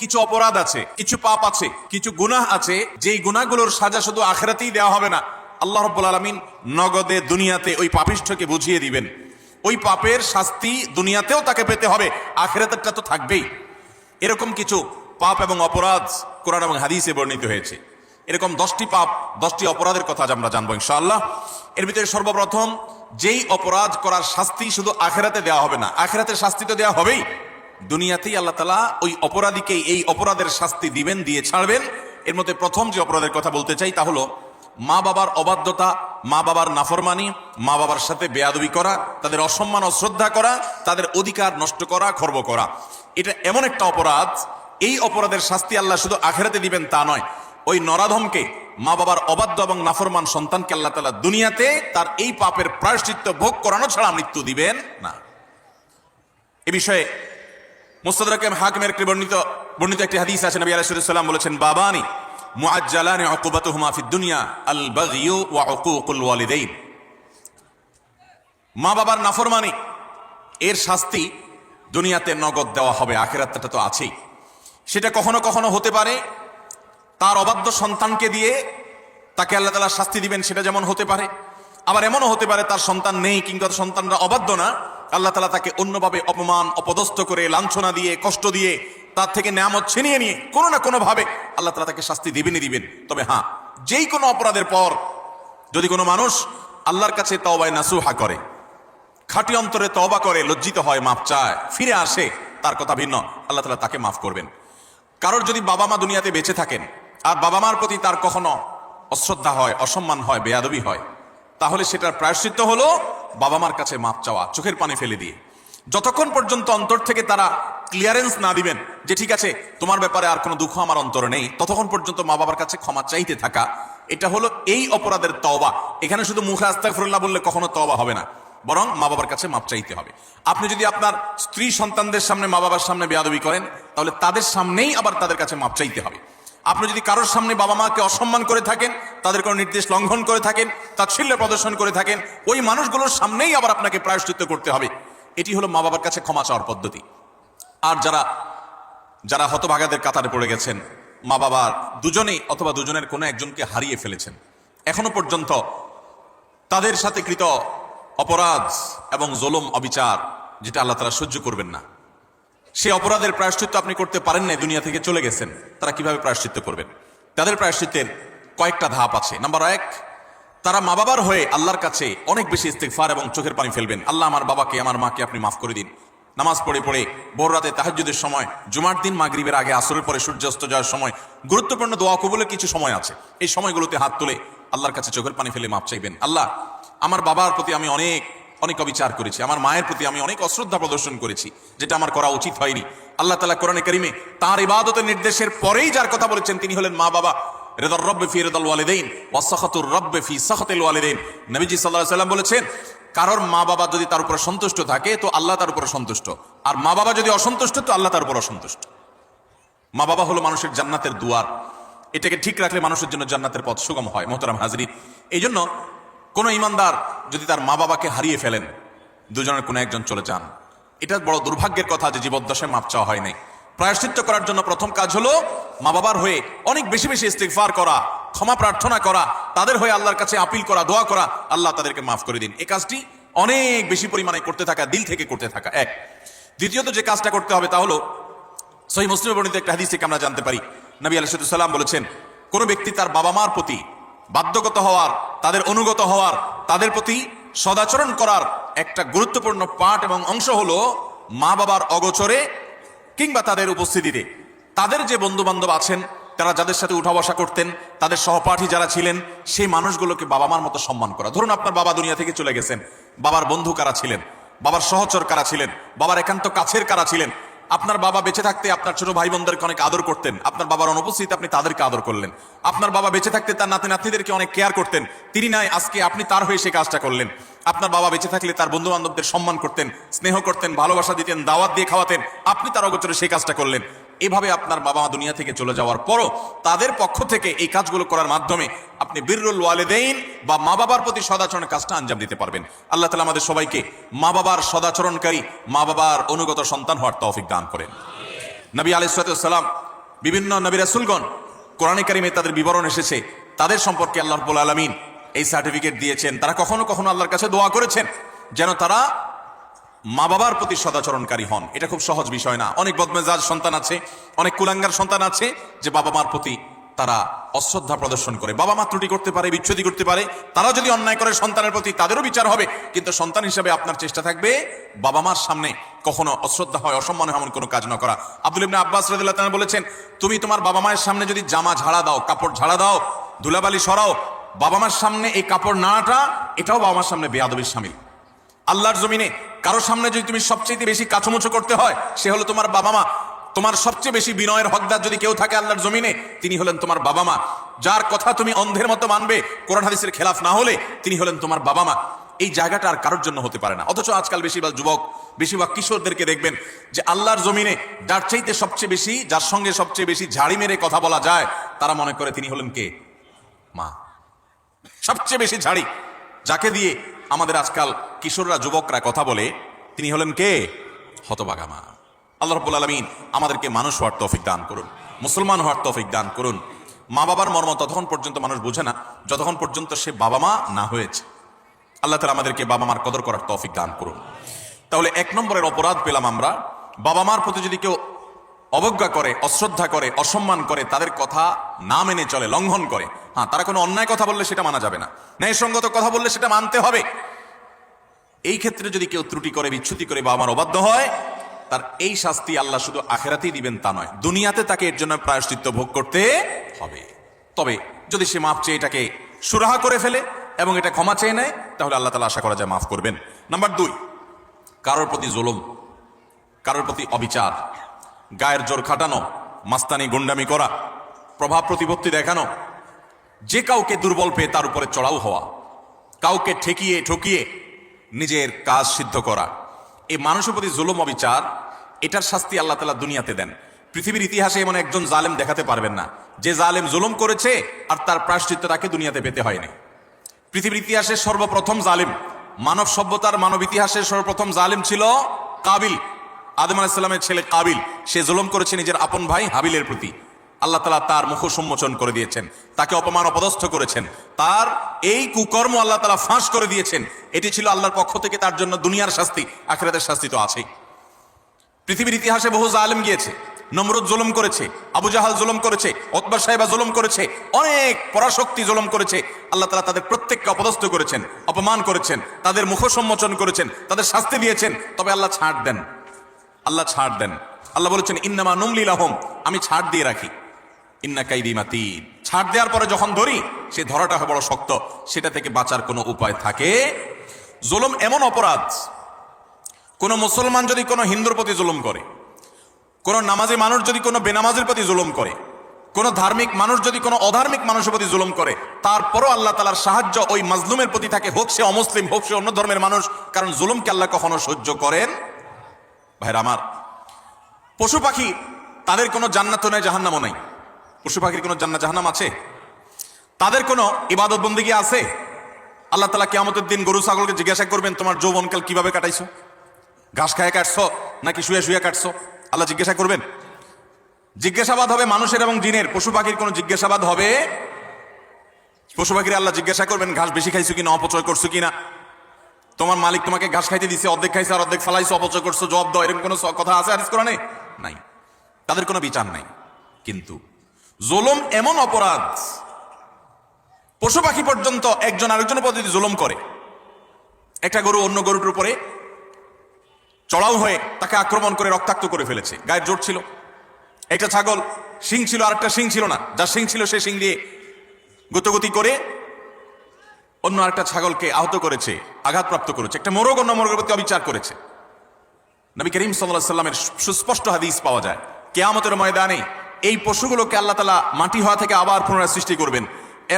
কিছু অপরাধ আছে, কিছু পাপ আছে, কিছু গুনাহ আছে, যেই গুনাহগুলোর সাজা শুধু আখিরাতেই দেওয়া হবে না, আল্লাহ রাব্বুল আলামিন নগদে দুনিয়াতে ওই পাপিষ্ঠকে বুঝিয়ে দিবেন। ওই পাপের শাস্তি দুনিয়াতেও তাকে পেতে হবে, আখিরাতেরটা তো থাকবেই। এরকম কিছু পাপ এবং অপরাধ কোরআন এবং হাদিসে বর্ণিত হয়েছে। এরকম 10টি পাপ, 10টি অপরাধের কথা আজ আমরা জানবো ইনশাআল্লাহ। এর ভিতরে সর্বপ্রথম, যেই অপরাধ করার শাস্তি শুধু আখিরাতে দেওয়া হবে না, আখিরাতের শাস্তি তো দেওয়া হবেই, দুনিয়াতেই আল্লাহ তাআলা ওই অপরাধীকে এই অপরাধের শাস্তি দিবেন, দিয়ে ছাড়বেন। এর মধ্যে প্রথম যে অপরাধের কথা বলতে চাই তা হলো মা বাবার অবাধ্যতা, মা বাবার নাফরমানি, মা বাবার সাথে বেয়াদবি করা, তাদের অসম্মান অশ্রদ্ধা করা, তাদের অধিকার নষ্ট করা, খর্ব করা। এটা এমন একটা অপরাধ, এই অপরাধের শাস্তি আল্লাহ শুধু আখিরাতে দিবেন তা নয়, ওই নরাধমকে, মা বাবার অবাধ্য এবং নাফরমান সন্তানকে আল্লাহ তাআলা দুনিয়াতে তার এই পাপের প্রায়শ্চিত্ত ভোগ করানো ছাড়া মৃত্যু দিবেন না। এ বিষয়ে মুস্তাদরাক হাকিমের বর্ণিত একটি হাদিস আছে। নবী আলাইহিস সালাম বলেছেন, বাবানি মুআজ্জালানি উকুবাতুহুমা ফিদ দুনিয়া আল বাগয়ু ওয়া উকুকুল ওয়ালিদাইন। মা বাবার নাফরমানি এর শাস্তি দুনিয়াতে নগদ দেওয়া হবে, আখিরাতটা তো আছেই। সেটা কখনো কখনো হতে পারে তার অবাধ্য সন্তানকে দিয়ে তাকে আল্লাহ তাআলা শাস্তি দিবেন, সেটা যেমন হতে পারে। আবার এমনও হতে পারে তার সন্তান নেই কিংবা সন্তানরা অবাধ্য না, আল্লাহ তাআলা তাকে অন্যভাবে অপমান অপদস্থ করে, লাঞ্ছনা দিয়ে, কষ্ট দিয়ে, তার থেকে নেয়ামত ছিনিয়ে নিয়ে কোনো না কোনো ভাবে আল্লাহ তাআলা তাকে শাস্তি দিবেনই দিবেন। তবে হ্যাঁ, যেই কোনো অপরাধের পর যদি কোনো মানুষ আল্লাহর কাছে তওবায়ে নাসুহা করে, খাঁটি অন্তরে তওবা করে, লজ্জিত হয়, মাপ চায়, ফিরে আসে, তার কথা ভিন্ন, আল্লাহ তাআলা তাকে মাফ করবেন। কারোর যদি বাবা মা দুনিয়াতে বেঁচে থাকেন আর বাবা মার প্রতি তার কখনো অশ্রদ্ধা হয়, অসম্মান হয়, বেয়াদবি হয়, তাহলে সেটার প্রায়শ্চিত্ত হলো বাবা মার কাছে মাপ চাওয়া, চোখের পানি ফেলে দিয়ে। যতক্ষণ পর্যন্ত অন্তর থেকে তারা ক্লিয়ারেন্স না দিবেন যে ঠিক আছে তোমার ব্যাপারে আর কোনো দুঃখ আমার অন্তরে নেই, ততক্ষণ পর্যন্ত মা বাবার কাছে ক্ষমা চাইতে থাকা, এটা হলো এই অপরাধের তওবা। এখানে শুধু মুখে আস্তাগফিরুল্লাহ বললে কখনো তওবা হবে না, বরং মা বাবার কাছে মাপ চাইতে হবে। আপনি যদি আপনার স্ত্রী সন্তানদের সামনে, মা বাবার সামনে বেয়াদবি করেন, তাহলে তাদের সামনেই আবার তাদের কাছে মাপ চাইতে হবে। আপনি যদি কারোর সামনে বাবা মাকে অসম্মান করে থাকেন, তাদের কোনো নির্দেশ লঙ্ঘন করে থাকেন, তাচ্ছিল্য প্রদর্শন করে থাকেন, ওই মানুষগুলোর সামনেই আবার আপনাকে প্রায়শ্চিত্ত করতে হবে। এটি হলো মা বাবার কাছে ক্ষমা চাওয়ার পদ্ধতি। আর যারা হতভাগাদের কাতারে পড়ে গেছেন, মা বাবার দুজনেই অথবা দুজনের কোনো একজনকে হারিয়ে ফেলেছেন, এখনো পর্যন্ত তাদের সাথে কৃত অপরাধ এবং জুলুম, অবিচার, যেটা আল্লাহ তাআলা সহ্য করবেন না, সেই অপরাধের প্রায়শ্চিত্ত আপনি করতে পারেন না, দুনিয়া থেকে চলে গেছেন, তারা কিভাবে প্রায়শ্চিত্ত করবেন? তাদের প্রায়শ্চিত্তের কয়েকটা ধাপ আছে। নাম্বার 1, তারা মা বাবার হয়ে আল্লাহর কাছে অনেক বেশি ইস্তিগফার এবং চোখের পানি ফেলবেন। আল্লাহ, আমার বাবাকে, আমার মাকে আপনি মাফ করে দিন। নামাজ পড়ে পড়ে ভোর রাতে তাহাজ্জুদের সময়, জুমার দিন মাগরিবের আগে, আসরের পরে সূর্যাস্ত যাওয়ার সময়, গুরুত্বপূর্ণ দোয়া কবুলের কিছু সময় আছে, এই সময়গুলোতে হাত তুলে আল্লাহর কাছে চোখের পানি ফেলে মাপ চাইবেন। আল্লাহ, আমার বাবার প্রতি আমি অনেক অবিচার করেছি, আমার মায়ের প্রতি আমি অনেক অশ্রদ্ধা প্রদর্শন করেছি, যেটা আমার করা উচিত হয়নি। আল্লাহ তাআলা কোরআনে কারীমে তার ইবাদতের নির্দেশের পরেই যার কথা বলেছেন তিনি হলেন মা বাবা। রিদার রাব্বি ফি রিদাল ওয়ালিদাইন ওয়া সাখাতুর রাব্বি ফি সাখাতিল ওয়ালিদাইন। নবীজি সাল্লাল্লাহু আলাইহি ওয়াসাল্লাম বলেছেন, কারোর মা বাবা যদি তার উপরে সন্তুষ্ট থাকে তো আল্লাহ তার উপরে সন্তুষ্ট, আর মা বাবা যদি অসন্তুষ্ট তো আল্লাহ তার উপর অসন্তুষ্ট। মা বাবা হলো মানুষের জান্নাতের দুয়ার, এটাকে ঠিক রাখলে মানুষের জন্য জান্নাতের পথ সুগম হয়। মোহতারাম হাজরিন, এই জন্য কোনো ইমানদার যদি তার মা বাবাকে হারিয়ে ফেলেন, দুজনের কোনো একজন চলে যান, এটা বড় দুর্ভাগ্যের কথা যে জীবদ্দশায় মাপ চাওয়া হয় নাই। প্রায়শ্চিত্ত করার জন্য প্রথম কাজ হলো মা বাবার হয়ে অনেক বেশি বেশি ইস্তিগফার করা, ক্ষমা প্রার্থনা করা, তাদের হয়ে আল্লাহর কাছে আপিল করা, দোয়া করা, আল্লাহ তাদেরকে মাফ করে দিন। এই কাজটি অনেক বেশি পরিমাণে করতে থাকা, দিল থেকে করতে থাকা এক। দ্বিতীয়ত যে কাজটা করতে হবে তা হলো, সহিহ মুসলিমে বর্ণিত একটা হাদিস থেকে আমরা জানতে পারি, নবী আলাইহিস সালাম বলেছেন, কোন ব্যক্তি তার বাবা মার প্রতি বাধ্যগত হওয়ার, তাদের অনুগত হওয়ার, তাদের প্রতি সদাচরণ করার একটা গুরুত্বপূর্ণ পার্ট এবং অংশ হলো মা বাবার অগোচরে কিংবা তাদের উপস্থিতিতে তাদের যে বন্ধু বান্ধব আছেন, তারা যাদের সাথে উঠা বসা করতেন, তাদের সহপাঠী যারা ছিলেন, সেই মানুষগুলোকে বাবা মার মতো সম্মান করা। ধরুন আপনার বাবা দুনিয়া থেকে চলে গেছেন, বাবার বন্ধু কারা ছিলেন, বাবার সহচর কারা ছিলেন, বাবার একান্ত কাছের কারা ছিলেন। আপনার বাবা বেঁচে থাকতে আপনার ছোট ভাই বোনদেরকে অনেক আদর করতেন, আপনার বাবার অনুপস্থিতিতে আপনি তাদেরকে আদর করলেন। আপনার বাবা বেঁচে থাকতে তার নাতি নাতনিদেরকে অনেক কেয়ার করতেন, তিনি নাই, আজকে আপনি তার হয়ে সেই কাজটা করলেন। আপনার বাবা বেঁচে থাকলে তার বন্ধু বান্ধবদের সম্মান করতেন, স্নেহ করতেন, ভালোবাসা দিতেন, দাওয়াত দিয়ে খাওয়াতেন, আপনি তার অগোচরে সেই কাজটা করলেন। এভাবে আপনার বাবা মা দুনিয়া থেকে চলে যাওয়ার পরও তাদের পক্ষ থেকে এই কাজগুলো করার মাধ্যমে আপনি বিররুল ওয়ালিদাইন বা মা বাবার প্রতি সদাচরণের কাজটা আঞ্জাম দিতে পারবেন। আল্লাহ তাআলা আমাদের সবাইকে মা বাবার সদাচরণকারী, মা বাবার অনুগত সন্তান হওয়ার তৌফিক দান করেন। নবী আলাইহিস সালাম বিভিন্ন নবী রাসূলগণ কোরআনে কারিমে তাদের বিবরণ এসেছে, তাদের সম্পর্কে আল্লাহ রাব্বুল আলামিন এই সার্টিফিকেট দিয়েছেন। তারা কখনো কখনো আল্লাহর কাছে দোয়া করেছেন যেন তারা মা বাবার প্রতি সদাচরণকারী হন। এটা খুব সহজ বিষয় না। অনেক বদমেজাজ সন্তান আছে, অনেক কুলাঙ্গার সন্তান আছে যে বাবা মার প্রতি তারা অশ্রদ্ধা প্রদর্শন করে। বাবা মা ত্রুটি করতে পারে, বিচ্ছুতি করতে পারে, তারা যদি অন্যায় করে সন্তানের প্রতি তাদেরও বিচার হবে, কিন্তু সন্তান হিসেবে আপনার চেষ্টা থাকবে বাবা মার সামনে কখনো অশ্রদ্ধা হয়, অসম্মান হয় এমন কোনো কাজ না করা। আব্দুল্লাহ ইবনে আব্বাস রাদিয়াল্লাহু তাআলা বলেছেন, তুমি তোমার বাবা মায়ের সামনে যদি জামা ঝাড়া দাও, কাপড় ঝাড়া দাও, ধুলাবালি সরাও, বাবা মার সামনে এই কাপড় নাড়াটা এটাও বাবা মার সামনে বেয়াদবির শামিল। আল্লাহর জমিনে কারোর সামনে যদি তুমি সবচেয়ে বেশি কাছুমুছু করতে হয়, সে হলো তোমার বাবা মা। তোমার সবচেয়ে বেশি বিনয়ের হকদার যদি কেউ থাকে আল্লাহর জমিনে, তিনি হলেন তোমার বাবা মা। যার কথা তুমি অন্ধের মতো মানবে, কোরআন হাদিসের খেলাফ না হলে, তিনি হলেন তোমার বাবা মা। এই জায়গাটা আর কারোর জন্য হতে পারে না। অথচ আজকাল বেশিরভাগ যুবক, বেশিরভাগ কিশোরদেরকে দেখবেন যে আল্লাহর জমিনে যার চাইতে সবচেয়ে বেশি, যার সঙ্গে সবচেয়ে বেশি ঝাড়ি মেরে কথা বলা যায়, তারা মনে করে তিনি হলেন কে? মা। সবচেয়ে বেশি ঝাড়ি যাকে দিয়ে আমাদের আজকাল কিশোররা, যুবকরা কথা বলে, তিনি হলেন কে? হতভাগা মা। আল্লাহ রাব্বুল আলামিন আমাদেরকে মানুষ হওয়ার তৌফিক দান করুন, মুসলমান হওয়ার তৌফিক দান করুন। মা বাবার মর্ম ততক্ষণ পর্যন্ত মানুষ বোঝে না যতক্ষণ পর্যন্ত সে বাবা মা না হয়েছে। আল্লাহ তাআলা আমাদেরকে বাবা মার কদর করার তৌফিক দান করুন। তাহলে এক নম্বরের অপরাধ পেলাম আমরা, বাবা মার প্রতি যদি কেউ অবজ্ঞা করে, অশ্রদ্ধা করে, অসম্মান করে, তাদের কথা না মেনে চলে, লঙ্ঘন করে। হ্যাঁ, তারা কোনো অন্যায় কথা বললে সেটা মানা যাবে না, ন্যায়সঙ্গত কথা বললে সেটা মানতে হবে। এই ক্ষেত্রে যদি কেউ ত্রুটি করে, বিচ্যুতি করে বাবা মার অবাধ্য হয়, তার এই শাস্তি আল্লাহ শুধু আখিরাতেই দিবেন তা নয়, দুনিয়াতে তাকে এর জন্য প্রায়শ্চিত্ত ভোগ করতে হবে। তবে যদি সে মাফ চেয়ে এটাকে সুরাহা করে ফেলে এবং এটা ক্ষমা চেয়ে নেয়, তাহলে আল্লাহ তাআলা আশা করা যায় মাফ করবেন। নাম্বার 2, কারোর প্রতি জুলুম, কারোর প্রতি অবিচার, গায়ের জোর খাটানো, মাস্তানি গুন্ডামি করা, প্রভাব প্রতিপত্তি দেখানো, যে কাউকে দুর্বল পেয়ে তার উপরে চড়াও হওয়া, কাউকে ঠেকিয়ে ঠকিয়ে নিজের কাজ সিদ্ধ করা, এই মানুষের প্রতি জুলুম, অবিচার, এটার শাস্তি আল্লাহ তাআলা দুনিয়াতে দেন। পৃথিবীর ইতিহাসে এমন একজন জালেম দেখাতে পারবেন না যে জালেম জুলুম করেছে আর তার প্রায়শ্চিত্ত তাকে দুনিয়াতে পেতে হয়নি। পৃথিবীর ইতিহাসের সর্বপ্রথম জালেম, মানব সভ্যতার, মানব ইতিহাসের সর্বপ্রথম জালেম ছিল কাবিল, আদম আলাইহিস সালামের ছেলে কাবিল। সে জুলুম করেছে নিজের আপন ভাই হাবিলের প্রতি। আল্লাহ তাআলা তার মুখ উন্মোচন করে দিয়েছেন, তাকে অপমান অপদস্থ করেছেন, তার এই কুকর্ম আল্লাহ তাআলা ফাঁস করে দিয়েছেন। এটি ছিল আল্লাহর পক্ষ থেকে তার জন্য দুনিয়ার শাস্তি, আখিরাতের শাস্তি তো আছেই। পৃথিবীর ইতিহাসে বহু জালেম গিয়েছে, নমরুদ জুলুম করেছে, আবু জাহাল জুলুম করেছে, উতবা সাহেবা জুলুম করেছে, অনেক পরাশক্তি জুলুম করেছে। আল্লাহ তাআলা তাদের প্রত্যেককে অপদস্থ করেছেন, অপমান করেছেন, তাদের মুখ উন্মোচন করেছেন, তাদের শাস্তি দিয়েছেন। তবে আল্লাহ ছাড় দেন, আল্লাহ ছাড় দেন। আল্লাহ বলেছেন ইন্নামা নুমলি লাহুম, আমি ছাড় দিয়ে রাখি, ইন্না কাইদি মাতিন। ছাড় দেওয়ার পরে যখন ধরি, সে ধরাটা হয় বড় শক্ত, সেটা থেকে বাঁচার কোনো উপায় থাকে। জুলুম এমন অপরাধ, কোন মুসলমান যদি কোনো হিন্দুর প্রতি জুলুম করে, কোন নামাজি মানুষ যদি কোনো বেনামাজির প্রতি জুলুম করে, কোন ধার্মিক মানুষ যদি কোনো অধার্মিক মানুষের প্রতি জুলুম করে, তারপরও আল্লাহ তাআলার সাহায্য ওই মাজলুমের প্রতি থাকে, হোক সে অমুসলিম, হোক সে অন্য ধর্মের মানুষ। কারণ জুলুমকে আল্লাহ কখনো সহ্য করেন। ভাইরা আমার, পশু পাখি তাদের কোনো জান্নাতও নাই, জাহান্নামও নাই। পশু পাখির কোনো জান্নাত জাহান্নাম আছে? তাদের কোনো ইবাদত বন্দেগী আছে? আল্লাহ তাআলা কিয়ামতের দিন গরু ছাগলকে জিজ্ঞাসা করবেন, তোমার যৌবনকাল কিভাবে কাটাইছো? ঘাস খায় কাটছো নাকি শুয়ে শুয়ে কাটছো? আল্লাহ জিজ্ঞাসা করবেন। জিজ্ঞাসাবাদ হবে মানুষের এবং জিনের, পশু পাখির কোনো জিজ্ঞাসাবাদ হবে? পশু পাখির আল্লাহ জিজ্ঞাসা করবেন ঘাস বেশি খাইছো কিনা, অপচয় করছো কিনা, তোমার মালিক তোমাকে ঘাস খাইতে দিছে, অর্ধেক খাইছো আর অর্ধেক ফালাইছো, অপচয় করছো, জবাব দাও। এরকম কোনো কথা আছে হাদিস কোরআনে? নাই। তাদের কোনো বিচার নাই। কিন্তু জুলুম এমন অপরাধ, পশু পাখি পর্যন্ত একজন আরেকজনের প্রতি যদি জুলুম করে, একটা গরু অন্য গরুটার উপরে চড়াও হয়ে তাকে আক্রমণ করে রক্তাক্ত করে ফেলেছে, গায়ের জোর ছিল। একটা ছাগল শিং ছিল, আরেকটা শিং ছিল না, যার শিং ছিল সে শিং দিয়ে গতগতি করে অন্য আরেকটা ছাগলকে আহত করেছে, আঘাতপ্রাপ্ত করেছে। একটা মোরগ অন্য মোরগের প্রতি অবিচার করেছে। নবী করিম সাল্লাল্লাহু আলাইহি সাল্লামের সুস্পষ্ট হাদিস পাওয়া যায়, কিয়ামতের ময়দানে এই পশুগুলোকে আল্লাহ তাআলা মাটি হওয়া থেকে আবার পুনরায় সৃষ্টি করবেন